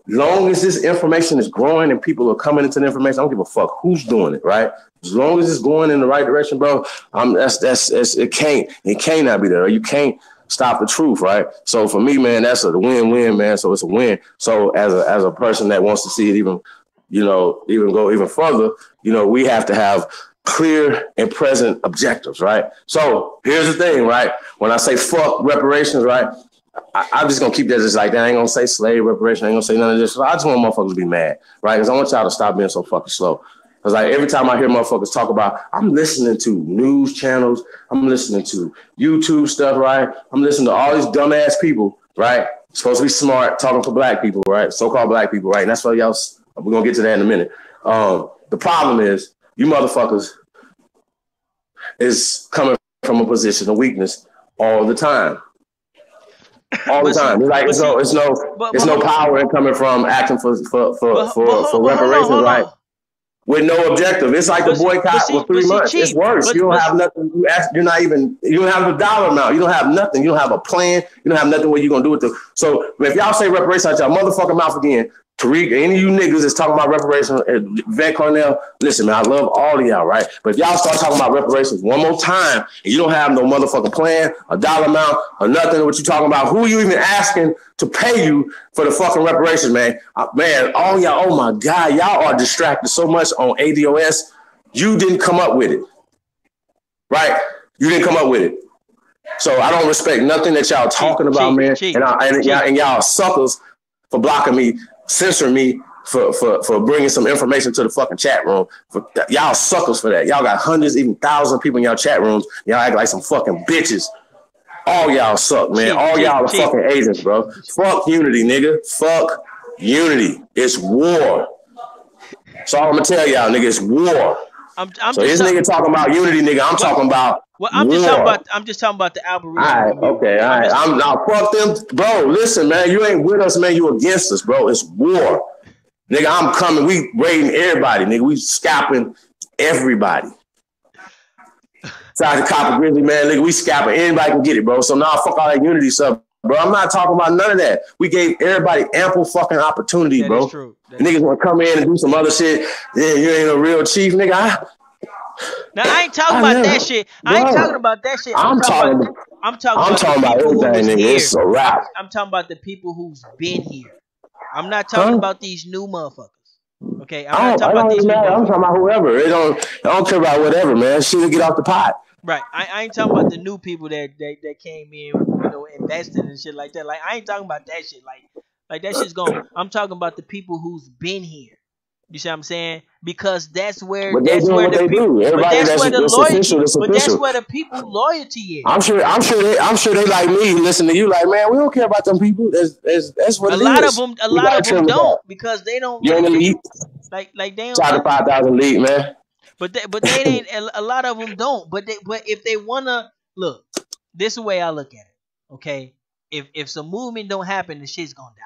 Long as this information is growing and people are coming into the information, I don't give a fuck who's doing it, right? As long as it's going in the right direction, bro, it cannot be there. Or you can't stop the truth, right? So for me, man, that's a win-win, man. So it's a win. So as a person that wants to see it even, even go even further, we have to have clear and present objectives, right? So here's the thing, right? When I say fuck reparations, right? I'm just gonna keep that just like that. I ain't gonna say slave reparation. I ain't gonna say none of this. I just want motherfuckers to be mad, right? Because I want y'all to stop being so fucking slow. Because like every time I hear motherfuckers talk about, I'm listening to news channels, I'm listening to YouTube stuff, right? I'm listening to all these dumbass people, right? Supposed to be smart, talking for black people, right? So-called black people, right? And that's why y'all. We're gonna get to that in a minute. The problem is, you motherfuckers is coming from a position of weakness all the time. All the But see, time. It's like but see, it's no power in coming from acting for reparations, hold right? on. With no objective. It's like the But boycott see, for 3 months. It's Chief. worse. You don't But have nothing. You don't have a dollar amount. You don't have nothing. You don't have a plan. You don't have nothing what you're gonna do with it. So if y'all say reparations out y'all motherfucking mouth again, Tariq, any of you niggas that's talking about reparations, Vet Cornell, listen, man, I love all of y'all, right? But if y'all start talking about reparations one more time and you don't have no motherfucking plan, a dollar amount, or nothing, what you talking about, who are you even asking to pay you for the fucking reparations, man? Man, all y'all, oh my God, y'all are distracted so much on ADOS. You didn't come up with it, right? You didn't come up with it. So I don't respect nothing that y'all talking about, man. And y'all suckers for blocking me, censoring me, for bringing some information to the fucking chat room. Y'all suckers for that. Y'all got hundreds, even thousands of people in y'all chat rooms. Y'all act like some fucking bitches. All y'all suck, man. All y'all are fucking agents, bro. Fuck unity, nigga. Fuck unity. It's war. So I'm gonna tell y'all, nigga, it's war. So this nigga talking about unity, nigga. I'm talking about I'm just talking about the Aboriginal community. All right. I'm not fuck them, bro. Listen, man, you ain't with us, man. You against us, bro. It's war, nigga. I'm coming. We raiding everybody, nigga. We scalping everybody. Sorry, the Copper Grizzly, man, nigga. We scalping. Anybody can get it, bro. So now fuck all that unity stuff, bro. I'm not talking about none of that. We gave everybody ample fucking opportunity, bro. Is true. Niggas want to come in and do some other shit. Yeah, you ain't a real chief, nigga. Now I ain't talking about that shit. I ain't talking about that shit. I'm talking about the people who was here. It's a wrap. I'm talking about the people who's been here. I'm not talking about these new motherfuckers. Okay, I'm not talking about these new motherfuckers. I'm talking about whoever. I don't care about whatever, man. Shit, get off the pot. Right. I ain't talking about the new people that came in, invested and shit like that. Like I ain't talking about that shit. Like that shit's gone. I'm talking about the people who's been here. You see what I'm saying? Because that's where the people loyalty is. I'm sure they like me. Listen to you, like, man, we don't care about them people. That's what a lot of them don't because they don't. You're an elite. Like they don't. Shout out to 5,000 elite, man. But they ain't. A lot of them don't. But if they wanna look, this is the way I look at it. Okay, if some movement don't happen, the shit's gonna die.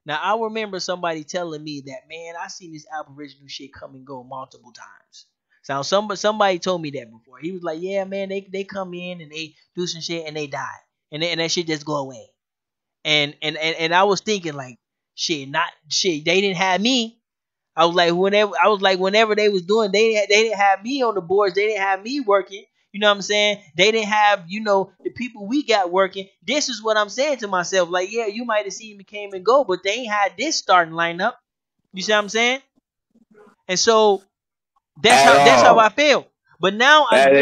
Now, I remember somebody telling me that, man, I seen this Aboriginal shit come and go multiple times. So somebody told me that before. He was like, yeah, man, they come in and they do some shit and they die. And that shit just go away. And I was thinking like, they didn't have me. I was like, whenever they was doing, they didn't have me on the boards. They didn't have me working. You know what I'm saying? They didn't have, the people we got working. This is what I'm saying to myself. Like, yeah, you might have seen me came and go, but they ain't had this starting lineup. You see what I'm saying? And so that's how I feel. But now I'm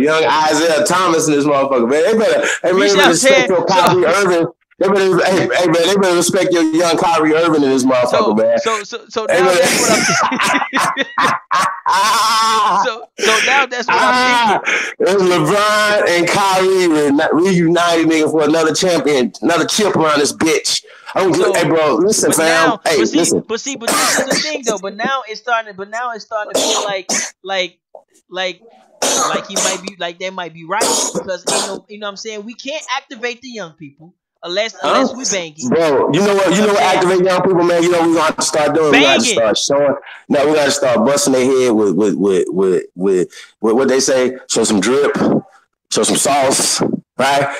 young Isaiah Thomas in this motherfucker, man. They better respect your Kyrie Irving. They better respect your young Kyrie Irving in this motherfucker, man. So now that's what I'm saying. So now that's what I'm thinking. It's LeBron and Kyrie reunited, nigga, for another champion, another chip around this bitch. Hey, So, bro, listen, but fam. now, Hey, listen. but this is the thing though. But now it's starting to feel like, like, like he might be, like they might be right because ain't no, you know what I'm saying? We can't activate the young people Huh? unless we banging. Bro, you know what? You You know what know I'm what? saying? Activate young people, man. You know what we gonna have to start doing. We gotta Banging. start showing. No, we gotta start busting their head with what they say. Show some drip. Show some sauce. Right?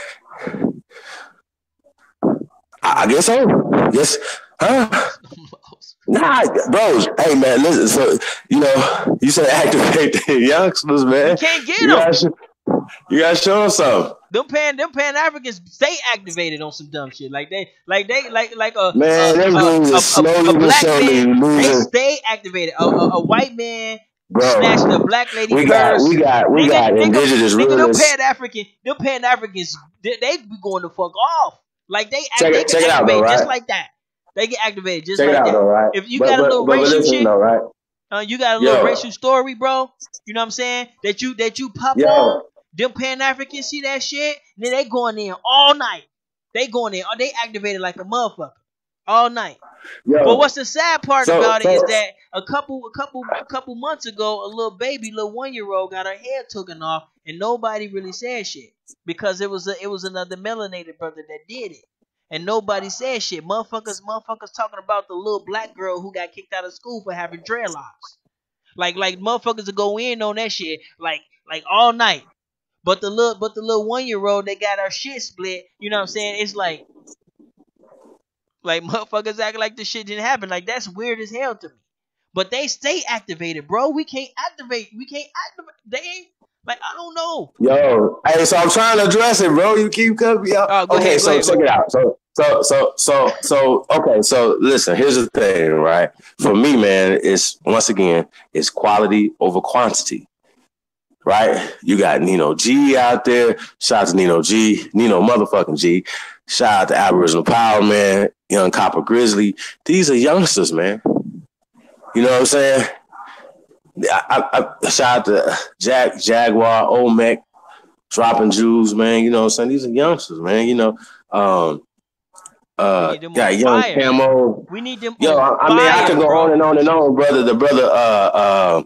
I guess so. Yes. Huh? Nah, bro. Hey, man. Listen. So you said activate the youngsters, We man. can't get You them. gotta, you gotta show them something. Them Pan Africans stay activated on some dumb shit. Like Man, them dudes are a slowly but black surely man. They losing. stay activated. A white man snatched a Bro, black lady we got we purse. got we Nigga, got nigga, indigenous nigga. rulers. Them Pan Africans, they be going the fuck off. Like they get Check it out though, activated just right? like that. They get activated just Check it like out that. though, right? If you But got a but little but, but racial listen shit, though, right? you got a little Yo, racial story, bro. You know what I'm saying? That you pop on. yo, Them Pan Africans see that shit, then they going in all night. They going in, they activated like a motherfucker all night. But yo. what's the sad part So about it is so that a couple months ago, a little baby, little 1 year old, got her head taken off, and nobody really said shit because it was another melanated brother that did it, and nobody said shit. Motherfuckers talking about the little black girl who got kicked out of school for having dreadlocks. Like motherfuckers will go in on that shit like all night. But the little 1 year old that got her shit split, you know what I'm saying? It's like motherfuckers acting like this shit didn't happen. Like that's weird as hell to me. But they stay activated, bro. We can't activate. We can't activate. They ain't like I don't know. yo, hey, so I'm trying to address it, bro. You keep cutting me out. Oh, go Okay, ahead, go so ahead, go check ahead. it out. Okay, so listen, here's the thing, right? For me, man, it's once again, it's quality over quantity. Right? You got Nino G out there. Shout out to Nino G. Nino motherfucking G. Shout out to Aboriginal Power, man. Young Copper Grizzly. These are youngsters, man. You know what I'm saying? I shout out to Jaguar, Olmec, dropping Jews, man. You know what I'm saying? These are youngsters, man. We need them on Got Young fire. Camo. We need them Yo, on I mean, I fire, could go on bro. and on and on, brother. The brother,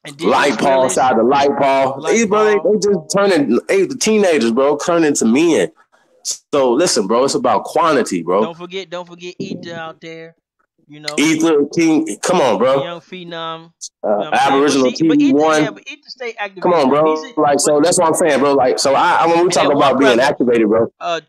Indigenous Light Paul, realists, shout out to Light Paul. These Light brother, Paul. they just turning the teenagers, bro, turning into men. So listen, bro, it's about quantity, bro. Don't forget Ether out there. You know, Ether King, come on, the bro. young phenom. You know what I'm saying? But Aboriginal see, but TV Ether, yeah, one. but Ether stay Come activated on, though. bro. Like, But so that's what I'm saying, bro. Like, so I when we and talk that one about being brother, activated, bro. uh,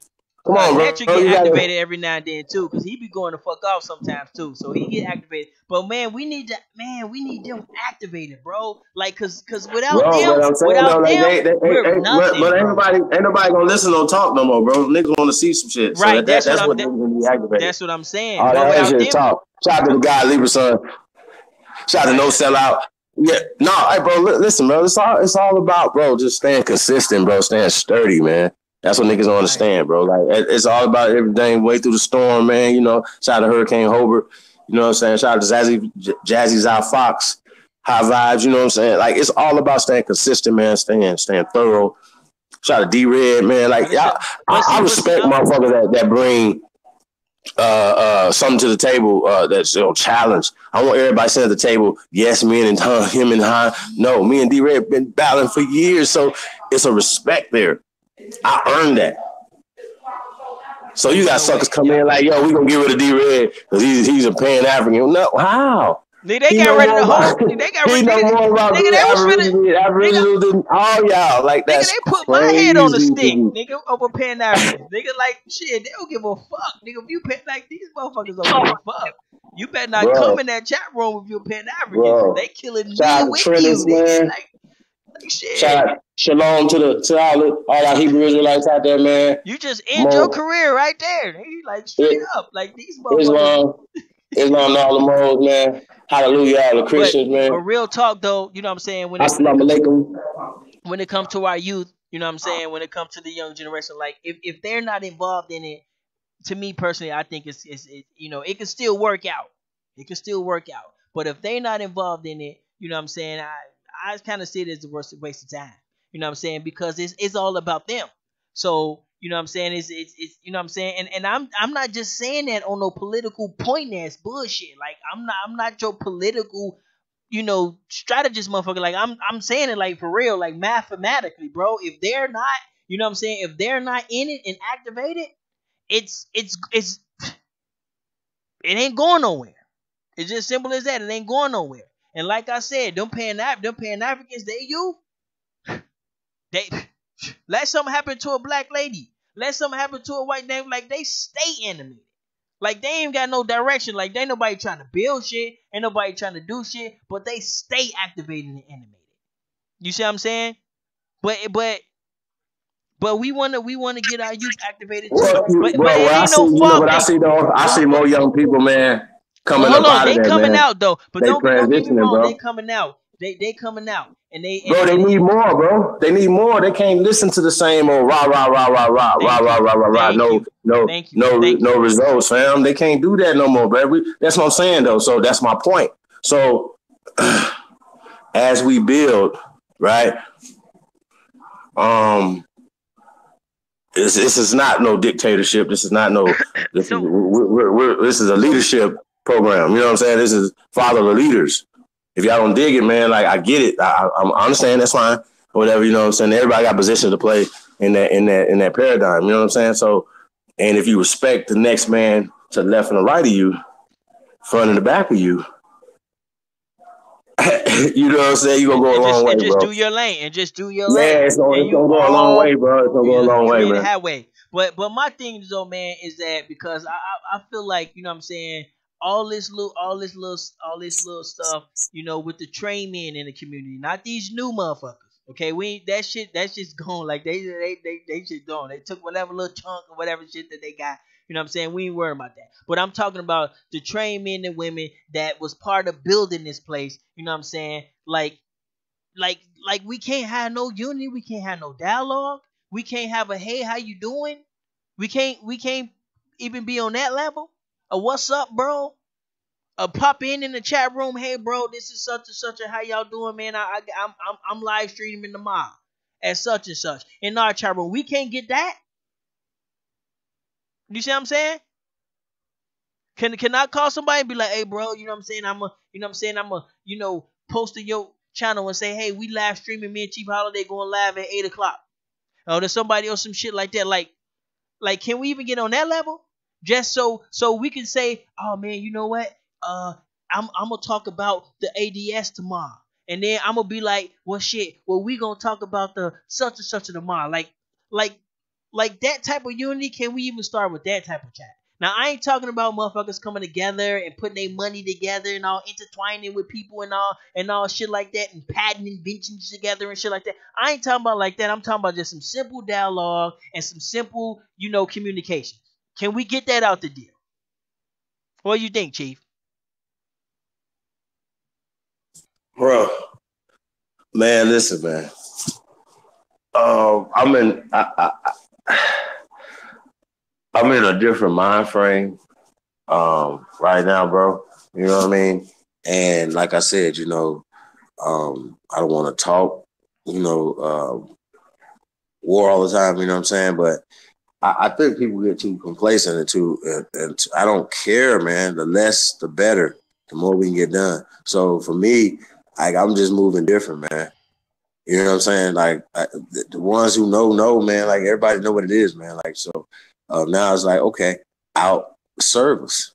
Come on, Tantric bro. get You gotta. activated every now and then too, cause he be going to fuck off sometimes too. So he get activated. But man, we need them activated, bro. Like, cause Bro, but I'm saying though, without like them, we're but nothing, bro. ain't nobody gonna listen or talk no more, bro. Niggas want to see some shit, so Right? that's what niggas gonna be activated. That's what I'm saying. All But that other without shit is them, talk. Shout out to the guy Libra son. Shout out to right? No Sellout. Yeah, no, hey, bro, listen, bro. It's all about, bro, just staying consistent, bro, staying sturdy, man. That's what niggas don't Right. understand, bro. Like it's all about everything way through the storm, man. Shout out to Hurricane Hobart. You know what I'm saying? Shout out to Jazzy Zy Fox. High vibes, you know what I'm saying? Like it's all about staying consistent, man, staying thorough. Shout out to D-Red, man. Like But it's a, I respect motherfuckers that bring something to the table that's challenge. I want everybody sitting at the table. Yes, me and him and Han. No, me and D-Red been battling for years, so it's a respect there. I earned that. So you got suckers come in like, yo, we gonna get rid of D-Red because he's a Pan African. No, how? nigga, they He got know rid of more the whole. about They got he rid. know more about Nigga, being they was finna. Nigga, Aboriginal than all y'all. Like nigga, that's they put my head on the crazy to stick, me. nigga, over Pan Africans. Nigga, like shit, they don't give a fuck, nigga. If you Pan, like these motherfuckers don't give a fuck. You better not come Bro, in that chat room with your Pan Africans. bro. They killing me Shout out to with you, Trennis, nigga. man. Like shit. Shout out Shalom to all our Hebrew Israelites out there, man. You just end your Mo, career right there, nigga. Like straight up, like these motherfuckers. Islam, Islam, and all the Moors, man. Hallelujah, all the Christians, But man. real talk though, you know what I'm saying. Assalamu alaikum. When it comes to our youth, you know what I'm saying. When it comes to the young generation, like if they're not involved in it, to me personally, I think you know it can still work out. It can still work out. But if they're not involved in it, you know what I'm saying. I kind of see it as the worst waste of time. You know what I'm saying because it's all about them. So You know what I'm saying? It's you know what I'm saying? And I'm not just saying that on no political point ass bullshit. Like I'm not your political, strategist motherfucker. Like I'm saying it like for real, like mathematically, bro. If they're not, you know what I'm saying, if they're not in it and activated, it's it ain't going nowhere. It's just simple as that. It ain't going nowhere. And like I said, them Pan Africans, they let something happen to a black lady. Let something happen to a white name. Like they stay animated. Like they ain't got no direction. Like they ain't nobody trying to build shit. Ain't nobody trying to do shit. But they stay activated and animated. You see what I'm saying? But we wanna get our youth activated too. Well, But bro, it what I ain't see, no fault. what I see though, I see more young people, man, But coming hold up on, out of they there, coming man. out though. But They don't get me transitioning, wrong, bro. they coming out. They coming out. And they Bro, they need more, bro. They need more. They can't listen to the same old rah rah rah rah rah rah thank rah you. rah rah rah. Thank No, you. no, Thank you. no, Thank you. no results, fam. They can't do that no more, bro. That's what I'm saying though. So that's my point. So as we build, right? Um, this is not no dictatorship. This is not no. So This is a leadership program. You know what I'm saying? This is follow the leaders. If y'all don't dig it, man, like I get it. I understand. That's fine. Whatever. You know what I'm saying? Everybody got position to play in that paradigm. You know what I'm saying? So, and if you respect the next man to the left and the right of you, front and the back of you, you know what I'm saying? You're gonna go a long way, and just bro. do your lane and just do your Yeah, lane. it's And you gonna go a long way, all bro. It's gonna go a long way, create a man. highway. But my thing though, man, is that because I feel like, you know what I'm saying, all this little stuff, with the train men in the community, not these new motherfuckers. Okay, we ain't that shit. That's just gone. Like they shit gone. They took whatever little chunk or whatever shit that they got. You know what I'm saying? We ain't worried about that. But I'm talking about the trained men and women that was part of building this place. You know what I'm saying? Like we can't have no unity. We can't have no dialogue. We can't have a hey, how you doing? We can't even be on that level. A what's up, bro? A pop in the chat room. Hey, bro, this is such and such. And how y'all doing, man? I'm live streaming the mob at such and such in our chat room. We can't get that. You see what I'm saying? Can I call somebody and be like, hey, bro, you know what I'm saying? I'm a post to your channel and say, hey, we live streaming, me and Chief Holiday going live at 8 o'clock. Oh, there's somebody else, some shit like that. Like, can we even get on that level? Just so we can say, oh man, you know what? I'm gonna talk about the ADS tomorrow, and then I'm gonna be like, well, shit, well, we gonna talk about the such and such of tomorrow. Like, like that type of unity. Can we even start with that type of chat? Now, I ain't talking about motherfuckers coming together and putting their money together and all intertwining with people and all shit like that and patent inventions together and shit like that. I ain't talking about like that. I'm talking about just some simple dialogue and some simple, communication. Can we get that out the deal? What do you think, Chief? Bro, man, listen, man. I'm in. I'm in a different mind frame right now, bro. You know what I mean? And like I said, I don't want to talk, war all the time. You know what I'm saying? But I think people get too complacent and I don't care, man. The less, the better. The more we can get done. So for me, like I'm just moving different, man. You know what I'm saying? Like the ones who know, man. Like everybody know what it is, man. Like so, now it's like okay, out service.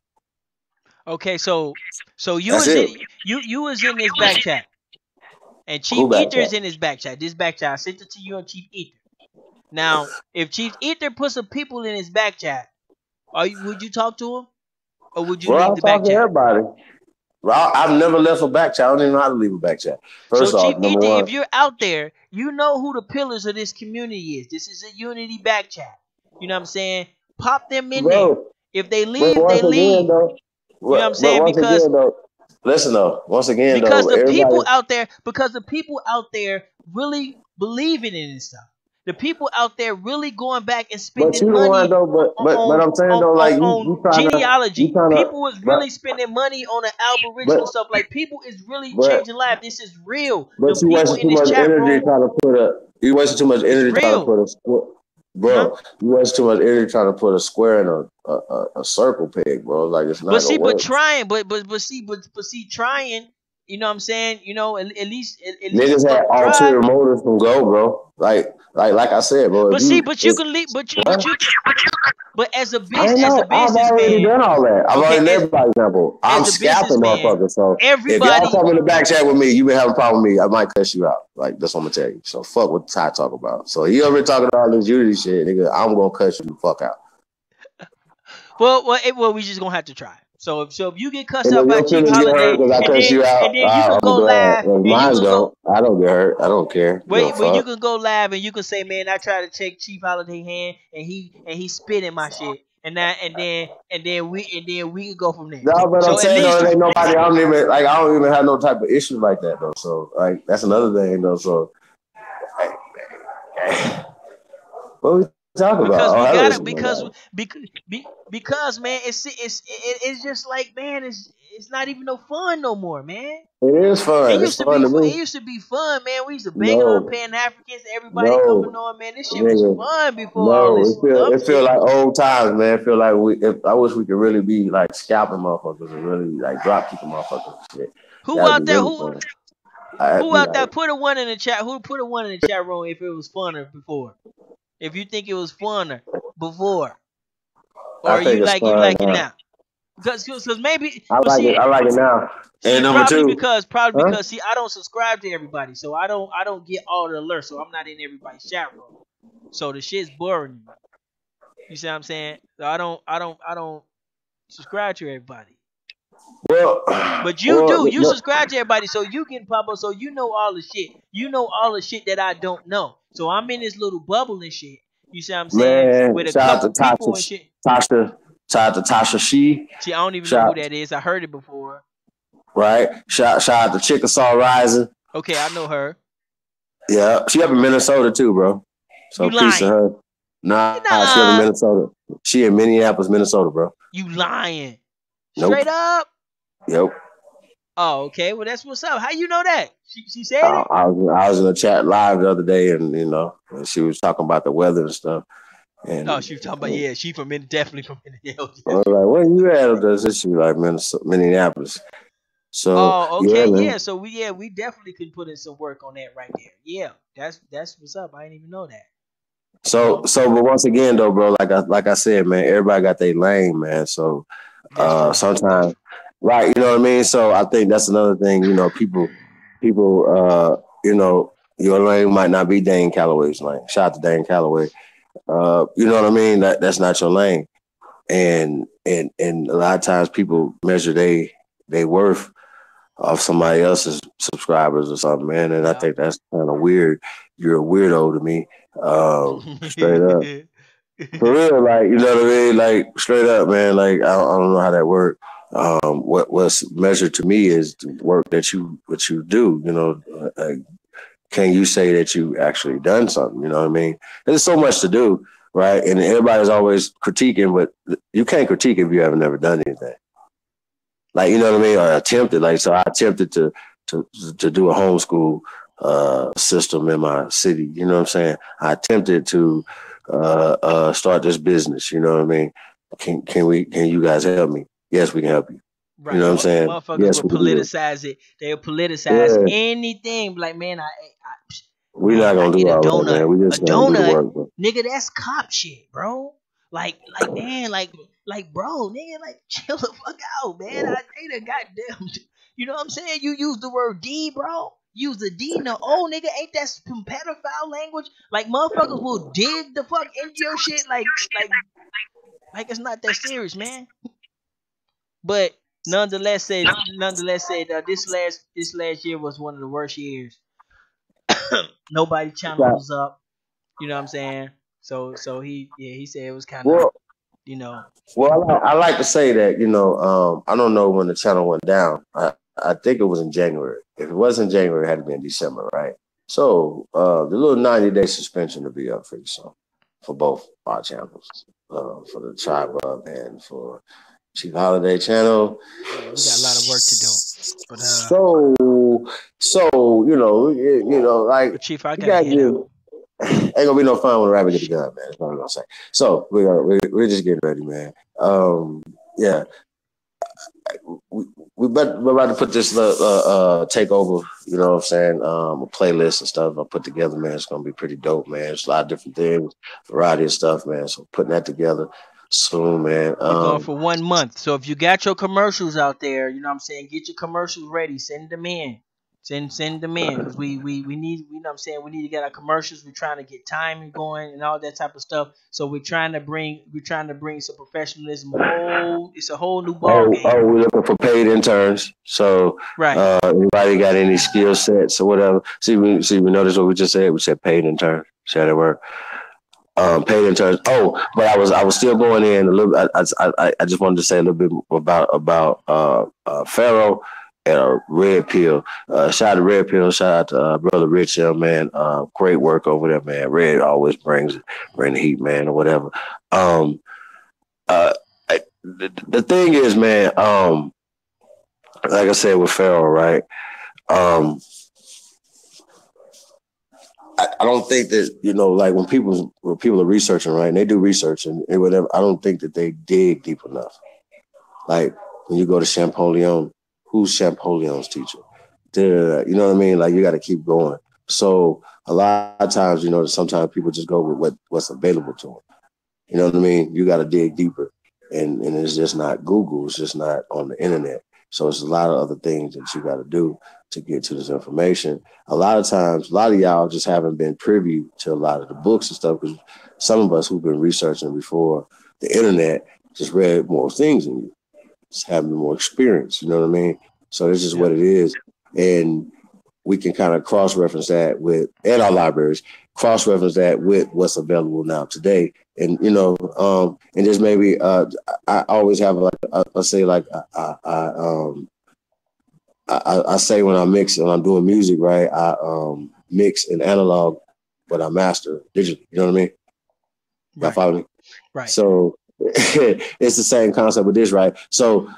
Okay, so you That's was it. in you was in this back chat, and Chief Who back Ether is that? in this back chat. This back chat, I sent it to you on Chief Ether. Now, if Chief Ether put some people in his back chat, would you talk to him, or would you Well, leave I'll the back talk to chat? everybody. Well, I've never left a back chat. I don't even know how to leave a back chat. So First Chief off, number Ether, if one, you're out there, you know who the pillars of this community is. This is a unity back chat. You know what I'm saying? Pop them in there. bro. If they But leave, they once again, leave. though, You know what I'm but saying? once again, though, listen though. Once again, Because though, the everybody. people out there, because the people out there really believing in this stuff. The people out there really going back and But spending you the one money though. But I'm saying though, like you genealogy. trying to, People is really spending money on the Aboriginal but stuff. Like people is really but changing lives. This is real. but The you people wasting in too this much chat energy room trying to put a. You wasting too much is energy trying to real. put a. Huh? bro, you waste too much energy trying to put a square in a circle peg, bro. Like it's But not gonna see, but work. trying, but see, trying. You know what I'm saying? You know, at least Niggas had try. ulterior motives from go, bro. Like I said, bro. If But see, you, but you if, can leave, huh? but I ain't as a know. I've already businessman, done all that. I've okay, already led by example. I'm as a scalping businessman, motherfuckers. So if y'all everybody. come in the back chat with me, you been having a problem with me, I might cuss you out. Like that's what I'm gonna tell you. So fuck what Ty talk about. So he over here talking all this unity shit, nigga. I'm gonna cuss you the fuck out. Well, we just gonna have to try. So if you get cussed And out if by your Chief feelings get hurt Holiday, because I cuss you out, and then you can I'm go glad. live, If and you mine can go don't, I don't get hurt. I don't care. Give a wait, you fuck. can go live, and you can say, man, I tried to take Chief Holiday hand, and he spit in my shit, and then we can go from there. No, but I'm So at saying though, least it ain't nobody. I don't even have no type of issue like that though. So like that's another thing though. So what we talking about? because Oh, we hell got is it because man, it's just like man, it's not even no fun no more, man. It is It fun. It's used to fun be to fun. me. It used to be fun, man. We used to bang on No, Pan Africans, everybody coming no, on, man. This shit was nigga. fun before all No, this dumb it feel shit. like old times, man. It feel like I wish we could really be like scalping motherfuckers and really like drop kicking motherfuckers and shit. Who That'd be out there? really fun. I'd Who be out there? like, Put a one in the chat. Who put a one in the chat room if it was funner before? If you think it was funner before, I or think it's you fun like it now. now? Because maybe, I but like it. see, I like it now. And number two, probably huh? because see, I don't subscribe to everybody, so I don't get all the alerts, so I'm not in everybody's chat room. So the shit's boring to me. You see what I'm saying? So I don't subscribe to everybody. Well, But you well, do. You look, subscribe to everybody, so you can pop up. So you know all the shit. You know all the shit that I don't know. So I'm in this little bubble and shit. You see what I'm saying? man, With a shout out couple to people and shit. Tasha, shout out to Tasha She, See, I don't even know who shout that is. I heard it before. right, shout out to Chickasaw Rising. Okay, I know her. Yeah, she up in Minnesota too, bro. You So peace to lying? her. Nah, she up in Nah, Minnesota. She in Minneapolis, Minnesota, bro. you lying? Nope. Straight up? Yep. Oh, okay. Well, that's what's up. How you know that? She said it. I was in a chat live the other day, and she was talking about the weather and stuff. Oh, And she was talking about yeah. She from definitely from Minneapolis. I was like, "Where you at?" Does this? She like Minneapolis. So Oh, yeah, okay, man. yeah. So we definitely could put in some work on that right there. Yeah, that's what's up. I didn't even know that. You So know, but once again though, bro, like I said, man, everybody got their lane, man. So that's true. That's sometimes, true. right, you know what I mean. So I think that's another thing. People, your lane might not be Dane Calloway's lane. Shout out to Dane Calloway. You know what I mean? That's not your lane. And a lot of times people measure they worth off somebody else's subscribers or something, man. And I Yeah. think that's kind of weird. You're a weirdo to me, straight up. For real, like you know what I mean, like straight up, man. Like I don't know how that works. What's measured to me is the work that what you do. Can you say that you actually done something? You know what I mean? There's so much to do, right? And everybody's always critiquing, but you can't critique if you haven't never done anything. Like you know what I mean, or attempted. Like so, I attempted to do a homeschool system in my city. You know what I'm saying? I attempted to start this business. You know what I mean? Can you guys help me? Yes, we can help you. You know Right. what I'm saying? Motherfuckers Yes, will we can do politicize it. They'll it. politicize Yeah, anything. Like, man, we're not I gonna do ate a all that, donut. man. We A just gonna do the donut, work, bro. nigga, that's cop shit, bro. Man, bro, nigga, like, chill the fuck out, man. I ate a goddamn, you know what I'm saying? You use the word D, bro. Use the D, no, oh, nigga, ain't that some pedophile language? Like, motherfuckers will dig the fuck into your shit, like it's not that serious, man. But nonetheless said this last year was one of the worst years. Nobody channel was up. You know what I'm saying? So he said it was kind of Well, you know I like to say that I don't know when the channel went down. I think it was in January. If it wasn't January, it had to be in December, right? So the little 90-day suspension to be up for you, so for both our channels, for the Tribe Up and for Chief Holiday channel. yeah, we got a lot of work to do. But So like Chief, I you gotta gotta head give out. Ain't gonna be no fun when a rabbit get the gun, man. That's what I'm gonna say. So we're just getting ready, man. Yeah, we we're about to put this take over. You know what I'm saying? A playlist and stuff I put together, man. It's gonna be pretty dope, man. It's a lot of different things, variety of stuff, man. So putting that together soon, man. We're going for 1 month. So if you got your commercials out there, you know what I'm saying, get your commercials ready. Send them in. Send them in because we need, you know what I'm saying, we need to get our commercials. We're trying to get timing going and all that type of stuff. So we're trying to bring some professionalism. It's a whole new ball game. We're looking for paid interns. So Right. anybody got any skill sets or whatever? We notice what we just said. We said paid intern. See how that work? Paid interns. Oh, but I was still going in a little. I just wanted to say a little bit about Pharaoh and Red Pill. Shout out to Red Pill. Shout out to brother Rich here, man. Great work over there, man. Red always bring the heat, man, or whatever. Uh, the thing is, man. Like I said with Pharaoh, right? Um, I don't think that like when people are researching, right? And they do research and whatever. I don't think that they dig deep enough. Like when you go to Champollion, who's Champollion's teacher? You know what I mean? Like you got to keep going. So a lot of times, sometimes people just go with what's available to them. You know what I mean? You got to dig deeper, and it's just not Google. It's just not on the internet. So it's a lot of other things that you got to do to get to this information. A lot of times, a lot of y'all just haven't been privy to a lot of the books and stuff because some of us who've been researching before the internet just read more things than you, just having more experience. You know what I mean? So this is Yeah. what it is, and we can kind of cross-reference that with in our libraries, cross-reference that with what's available now today. And and just maybe I always have like I say like I say when I mix and I'm doing music, right? I mix in analog, but I master digitally. You know what I mean? Y'all Right. follow me? Right. So it's the same concept with this, right? So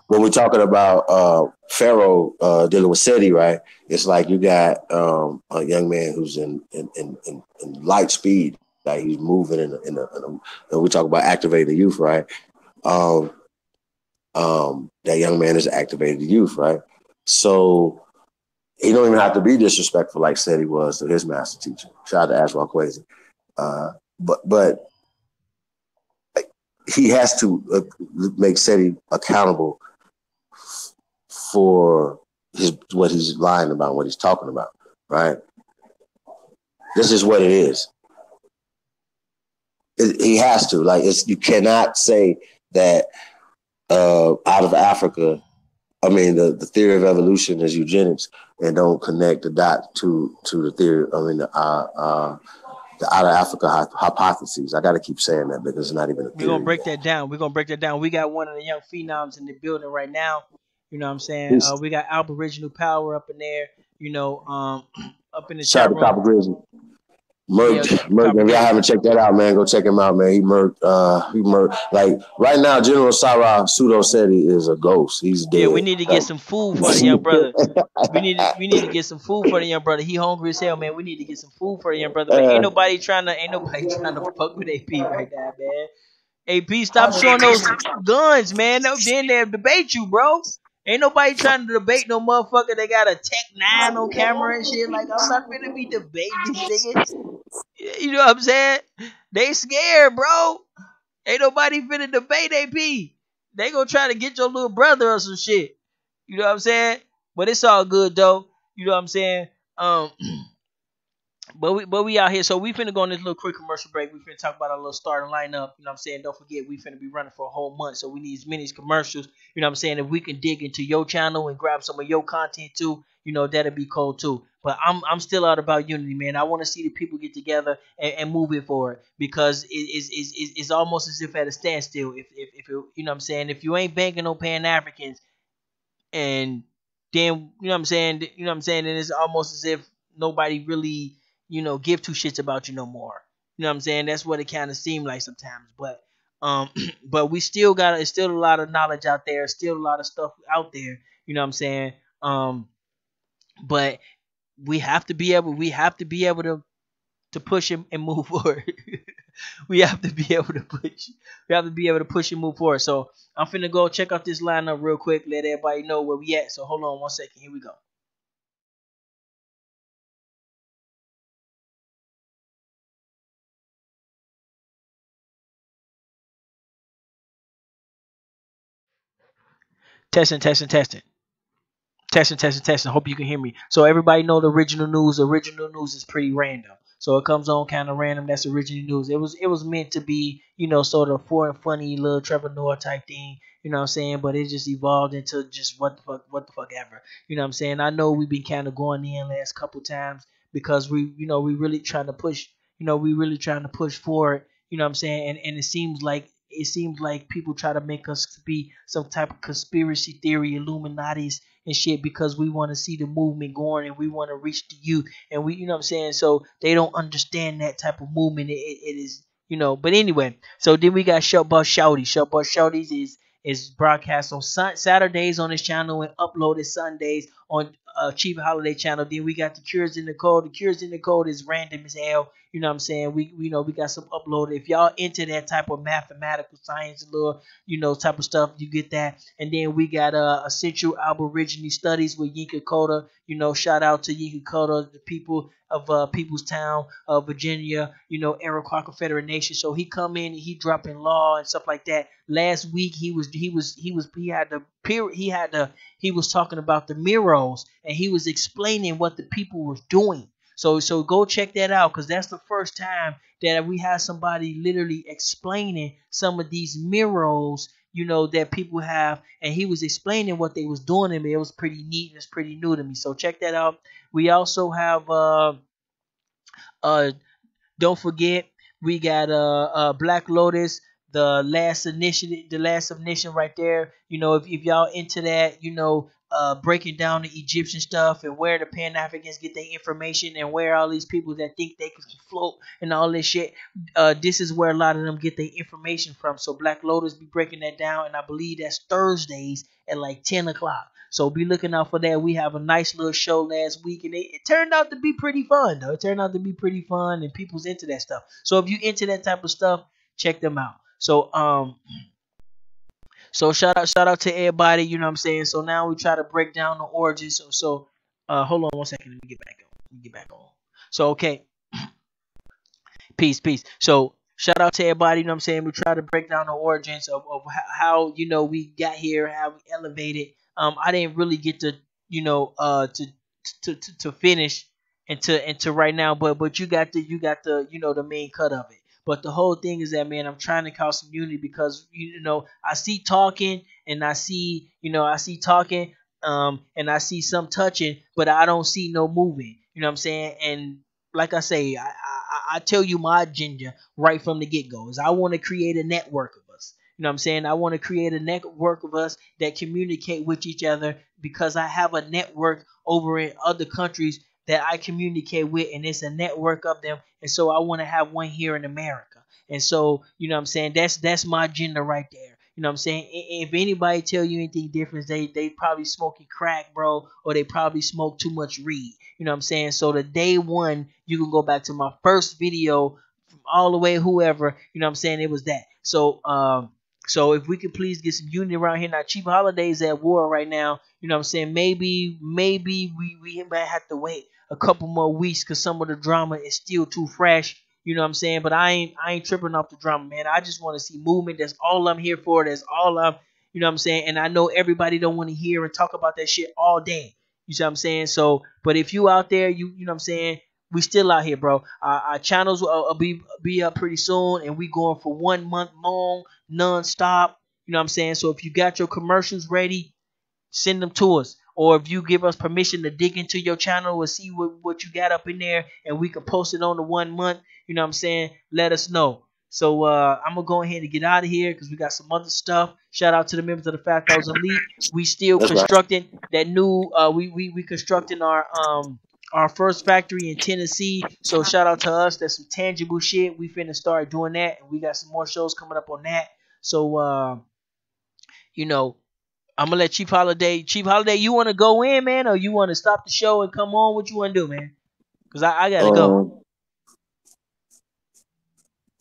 when we're talking about Pharaoh dealing with SETI, right? It's like you got a young man who's in light speed, like he's moving and we talk about activating the youth, right? Um, that young man is activated the youth, right? So he don't even have to be disrespectful like SETI was to his master teacher. Shout out to Ashwell Kwesi. But he has to make SETI accountable for what he's lying about, what he's talking about, right? This is what it is. He has to. Like, you cannot say that out of Africa, I mean, the theory of evolution is eugenics, and don't connect the dot to the theory. I mean, the out of Africa hypotheses. I got to keep saying that because it's not even a We're gonna theory break yet. that down. We're gonna break that down. We got one of the young phenoms in the building right now. You know what I'm saying? He's We got Aboriginal Power up in there. Up in the Shout chat out to room. Copper Grizzly. Yeah, Merc. copy If y'all that. haven't checked that out, man, go check him out, man. He murked. Like right now, General Sarah Pseudo Seti is a ghost. He's Yeah, we dead. need to get Like, some food for the young brother. We need to get some food for the young brother. He hungry as hell, man. We need to get some food for the young brother. But ain't uh, nobody trying to fuck with AP right now, man. AP, stop showing those guns, man. No, then they'll debate you, bro. Ain't nobody trying to debate no motherfucker. They got a Tech 9 on camera and shit. Like, I'm not finna be debating this nigga. You know what I'm saying? They scared, bro. Ain't nobody finna debate AP. They gonna try to get your little brother or some shit. You know what I'm saying? But it's all good though. You know what I'm saying? Um, but we out here. So we finna go on this little quick commercial break. We finna talk about our little starting lineup. You know what I'm saying? Don't forget we finna be running for a whole month. So we need as many commercials. You know what I'm saying? If we can dig into your channel and grab some of your content too, that'd be cool too. But I'm still out about unity, man. I want to see the people get together and move it forward because it's almost as if at a standstill. If you know what I'm saying, if you ain't banking on Pan Africans, and then you know what I'm saying, then it's almost as if nobody really give two shits about you no more. You know what I'm saying? That's what it kind of seemed like sometimes. But but we still got it's still a lot of knowledge out there, still a lot of stuff out there. You know what I'm saying? But we have to be able to to push and move forward. We have to be able to push. We have to be able to push and move forward. So I'm finna go check out this lineup real quick. Let everybody know where we at. So hold on 1 second. Here we go. Testing, testing, testing. Testing, testing, testing. Hope you can hear me. So everybody know the original news. The original news is pretty random. So it comes on kind of random. That's original news. It was meant to be, sort of for and funny little Trevor Noah type thing. You know what I'm saying? But it just evolved into just what the fuck ever. You know what I'm saying? I know we've been kind of going in last couple times because we really trying to push. We really trying to push forward. You know what I'm saying? And it seems like people try to make us be some type of conspiracy theory, Illuminati's and shit because we want to see the movement going and we want to reach the youth and you know what I'm saying? So they don't understand that type of movement. It is, but anyway, so then we got Shut Bus Shouty. Shut Bus Shouties is broadcast on Saturdays on this channel and uploaded Sundays on Chief Holiday channel. Then we got the Cures in the Code. The Cures in the Code is random as hell. You know what I'm saying? We got some uploaded. If y'all into that type of mathematical science, little type of stuff, you get that. And then we got Essential Aboriginal Studies with Yinka Koda. Shout out to Yinka Koda, the people of People's Town, Virginia. Iroquois Confederate Nation. So he come in and he dropping law and stuff like that. Last week he was talking about the Miros and he was explaining what the people was doing. So go check that out because that's the first time that we have somebody literally explaining some of these Miros, that people have, and he was explaining what they was doing and it was pretty neat and it's pretty new to me. So check that out. We also have uh don't forget, we got Black Lotus, the last ignition right there. If y'all into that, breaking down the Egyptian stuff and where the Pan Africans get their information and where all these people that think they can float and all this shit. This is where a lot of them get their information from. So Black Lotus be breaking that down, and I believe that's Thursdays at like 10 o'clock. So be looking out for that. We have a nice little show last week, and it turned out to be pretty fun, though. It turned out to be pretty fun, and people's into that stuff. So if you into that type of stuff, check them out. So shout out to everybody. You know what I'm saying. So now we try to break down the origins. So hold on 1 second. Let me get back on. So okay. Peace. So shout out to everybody, you know what I'm saying? We try to break down the origins of how we got here, how we elevated. I didn't really get to, to finish into right now, but you got the the main cut of it. But the whole thing is that, man, I'm trying to cause some unity because I see talking and I see talking and I see some touching, but I don't see no moving. You know what I'm saying? And like I say, I tell you my agenda right from the get go is I want to create a network of us. You know what I'm saying? I want to create a network of us that communicate with each other because I have a network over in other countries that I communicate with, and it's a network of them. And so I want to have one here in America. And so, you know what I'm saying? That's my agenda right there. You know what I'm saying? If anybody tell you anything different, they probably smoking crack, bro, or they probably smoke too much weed. You know what I'm saying? So the day one, you can go back to my first video from all the way whoever, you know what I'm saying? It was that. So if we could please get some unity around here. Now Chief Holiday's at war right now. You know what I'm saying? Maybe we might have to wait a couple more weeks because some of the drama is still too fresh. You know what I'm saying? But I ain't tripping off the drama, man. I just want to see movement. That's all I'm here for. That's all I'm, you know what I'm saying? And I know everybody don't want to hear and talk about that shit all day. You see what I'm saying? So, but if you out there, you know what I'm saying? We still out here, bro. Our channels will be up pretty soon, and we going for 1 month long, non-stop. You know what I'm saying? So if you got your commercials ready, send them to us. Or if you give us permission to dig into your channel and see what you got up in there and we can post it on the 1 month, you know what I'm saying? Let us know. So I'm going to go ahead and get out of here because we got some other stuff. Shout out to the members of the 5,000 Elite. We still That's right. constructing that new, we constructing our first factory in Tennessee. So shout out to us. That's some tangible shit. We finna start doing that. And we got some more shows coming up on that. So, you know, I'm gonna let Chief Holiday. Chief Holiday, you want to go in, man, or you want to stop the show and come on? What you want to do, man? Cause I gotta go. Um,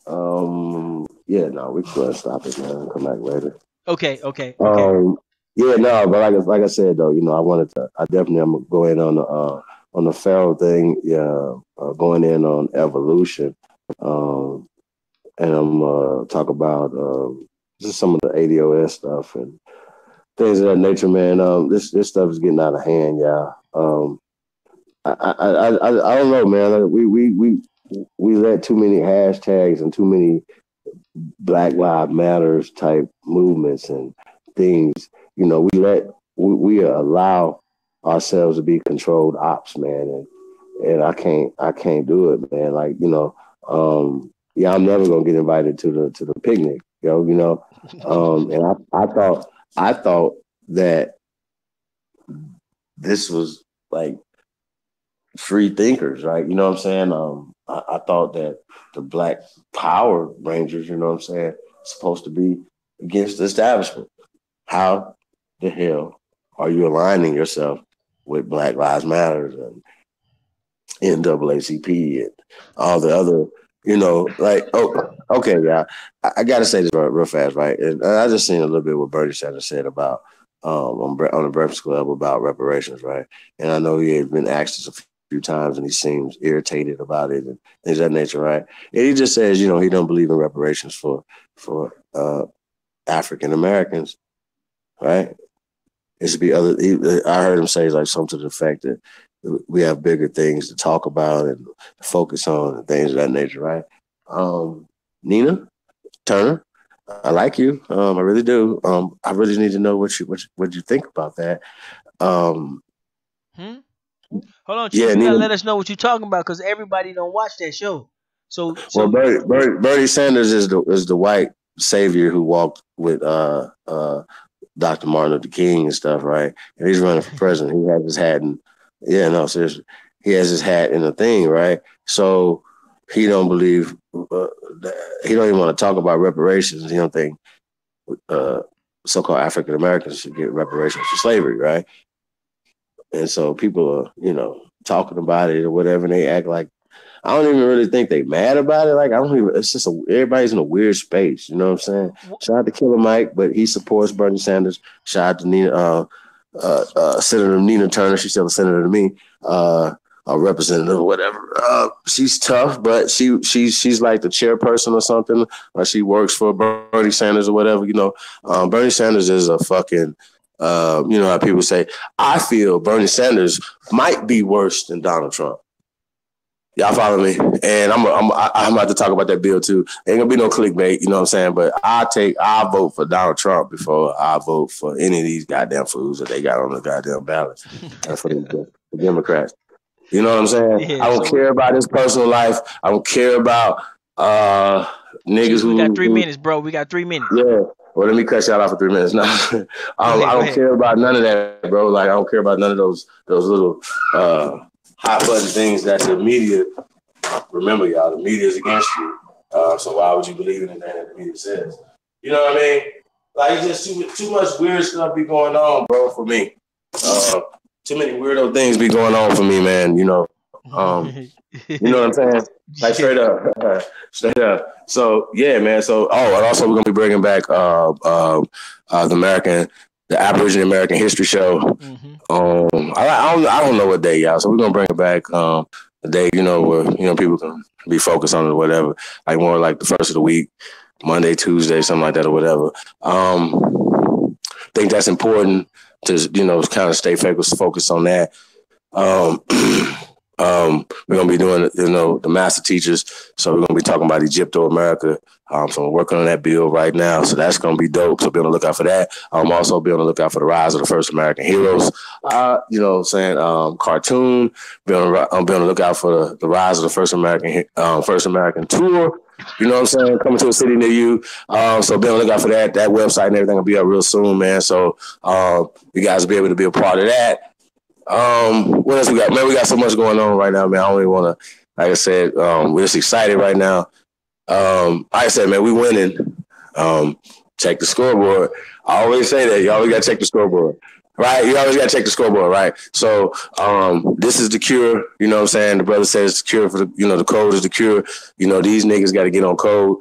Yeah, no, we could stop it, man. Come back later. Okay, okay, okay. Um, yeah, no, but like I said though, I definitely I'm gonna go in on the Pharaoh thing, yeah, going in on evolution, um, and I'm talk about just some of the ADOS stuff and things of that nature, man. This stuff is getting out of hand, yeah. I don't know, man. Like, we let too many hashtags and too many Black Lives Matters type movements and things. We allow ourselves to be controlled ops, man, and I can't do it, man. Like yeah, I'm never gonna get invited to the picnic, and I thought that this was like free thinkers, right? You know what I'm saying? I thought that the Black Power Rangers, you know what I'm saying, supposed to be against the establishment. How the hell are you aligning yourself with Black Lives Matters and NAACP and all the other, okay, yeah. I got to say this real fast, right? And I just seen a little bit what Bernie Sanders said about on the Breakfast Club about reparations, right? And I know he had been asked this a few times, and he seems irritated about it and things of that nature, right? And he just says, he don't believe in reparations for African Americans, right? It should be other. I heard him say like something to the effect that we have bigger things to talk about and focus on and things of that nature, right? Nina Turner, I like you. I really do. I really need to know what you think about that. Hmm? Hold on, Yeah, Chief. You gotta Nina. let us know what you're talking about because everybody don't watch that show. So, Well, so Bernie Sanders is the white savior who walked with Dr. Martin Luther King and stuff, right? And he's running for president. He has his hat and yeah, no, seriously, he has his hat in the thing, right? So he don't believe he don't even want to talk about reparations. He don't think so-called African Americans should get reparations for slavery, right? And so people are, talking about it or whatever, and they act like I don't even really think they mad about it. Like I don't even. It's just everybody's in a weird space. You know what I'm saying? Shout out to Killer Mike, but he supports Bernie Sanders. Shout out to Senator Nina Turner. She's still a senator to me. A representative or whatever. She's tough, but she's like the chairperson or something. Or she works for Bernie Sanders or whatever. Bernie Sanders is a fucking. How people say, I feel Bernie Sanders might be worse than Donald Trump. Y'all follow me? And I'm about to talk about that bill too. Ain't gonna be no clickbait, you know what I'm saying? But I'll vote for Donald Trump before I vote for any of these goddamn fools that they got on the goddamn ballot. And for the Democrats. You know what I'm saying? yeah, I don't care about his personal life. I don't care about niggas Chief, we got 3 who minutes, bro. We got 3 minutes. yeah. Well, let me cut y'all off for 3 minutes now. I don't care about none of that, bro. Like I don't care about none of those little hot button things that the media. Remember, y'all, the media is against you. So why would you believe in anything that the media says? You know what I mean? Like it's just too much weird stuff be going on, bro. For me, too many weirdo things be going on for me, man. You know what I'm saying? Like straight up, straight up. So yeah, man. So and also we're gonna be bringing back the Aboriginal American History Show. Mm-hmm. I don't know what day, y'all. So we're gonna bring it back the day where people can be focused on it or whatever. Like more like the first of the week, Monday, Tuesday, something like that or whatever. Think that's important to kind of stay focused on that. We're gonna be doing the master teachers, so we're gonna be talking about Egypto America. So we're working on that bill right now, so that's gonna be dope. So be on the lookout for that. Also be on the lookout for the rise of the first American heroes. Cartoon. Be on the lookout for the rise of the first American tour. You know what I'm saying? Coming to a city near you. So be on the lookout for that. That website and everything will be up real soon, man. So you guys will be able to be a part of that. What else we got? Man, we got so much going on right now, man. I don't even want to, like I said, we're just excited right now. Like I said, man, we winning. Check the scoreboard. I always say that. You always got to check the scoreboard. Right, you always gotta check the scoreboard, right? So this is the cure, you know what I'm saying? The brother says the cure for the the code is the cure. These niggas gotta get on code.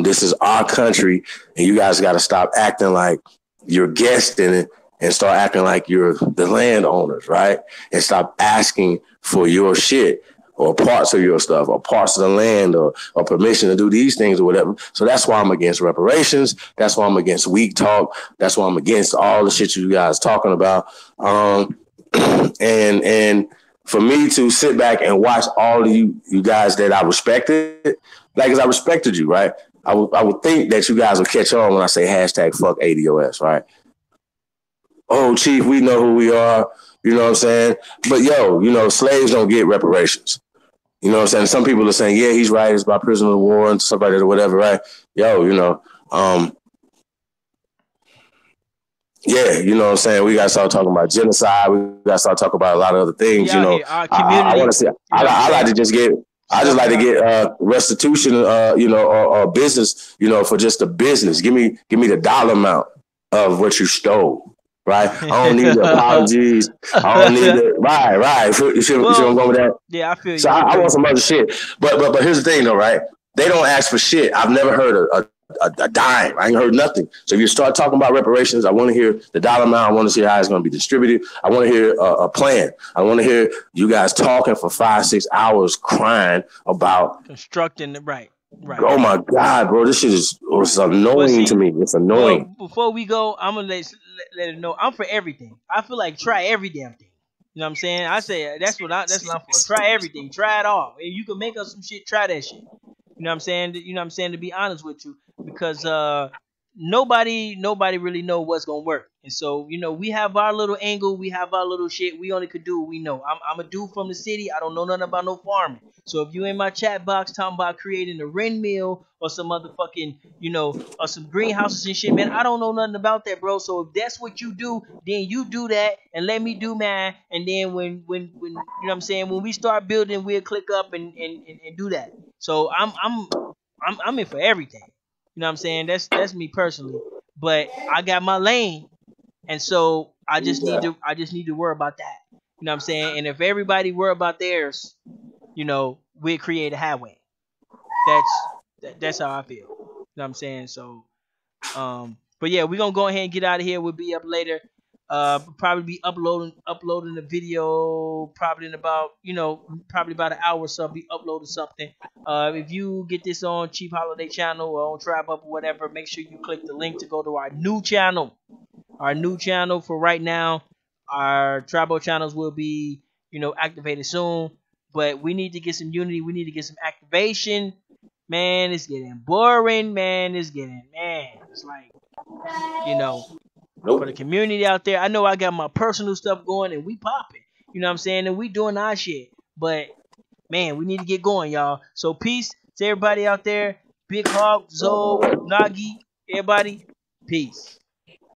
This is our country, and you guys gotta stop acting like you're guests in it and start acting like you're the landowners, right? And stop asking for your shit or parts of your stuff or parts of the land or permission to do these things or whatever. So that's why I'm against reparations. That's why I'm against weak talk. That's why I'm against all the shit you guys talking about. And for me to sit back and watch all of you guys that I respected, like as I respected you, right? I would think that you guys will catch on when I say hashtag fuck ADOS, right? Oh, Chief, we know who we are. You know what I'm saying? But yo, slaves don't get reparations. You know what I'm saying? Some people are saying, yeah, he's right. It's about prisoner of war and stuff like that or whatever, right? Yo, yeah, you know what I'm saying? We got to start talking about genocide. We got to start talking about a lot of other things. Here, our community. I want to see. I like to just get. I just like to get restitution, or business, for just the business. Give me the dollar amount of what you stole. Right, I don't need the apologies. I don't need the right. You see where I'm going with that? Yeah, I feel you. So I want some other shit. But here's the thing, though, right? They don't ask for shit. I've never heard a dime. I ain't heard nothing. So if you start talking about reparations, I want to hear the dollar amount. I want to see how it's going to be distributed. I want to hear a plan. I want to hear you guys talking for 5-6 hours crying about constructing the right. Oh my God, bro, this shit is annoying to me. It's annoying. Well, before we go, I'm gonna let it know I'm for everything. I feel like try every damn thing. You know what I'm saying? I say that's what I'm for. Try everything. Try it all. If you can make us some shit, try that shit. You know what I'm saying? To be honest with you, because nobody really know what's gonna work. And so, we have our little angle, we have our little shit. We only could do what we know. I'm a dude from the city. I don't know nothing about no farming. So if you in my chat box talking about creating a Ren mill or some motherfucking, or some greenhouses and shit, man, I don't know nothing about that, bro. So if that's what you do, then you do that and let me do mine. And then when you know what I'm saying, when we start building, we'll click up and do that. So I'm in for everything. You know what I'm saying? That's me personally. But I got my lane, and so I just need to worry about that. You know what I'm saying? And if everybody worry about theirs, we'll create a highway. That's how I feel. You know what I'm saying? So but yeah, we're gonna go ahead and get out of here. We'll be up later. Probably be uploading the video probably in about probably about an hour or so. I'll be uploading something. If you get this on Cheap Holiday channel or on Tribe Up or whatever, make sure you click the link to go to our new channel. Our new channel for right now. Our tribal channels will be activated soon, but we need to get some unity. We need to get some activation. Man, it's getting boring. It's like Nope. for the community out there. I know I got my personal stuff going and we popping. You know what I'm saying? And we doing our shit. But man, we need to get going, y'all. So peace to everybody out there. Big Hawk, Zoe, Nagi, everybody. Peace.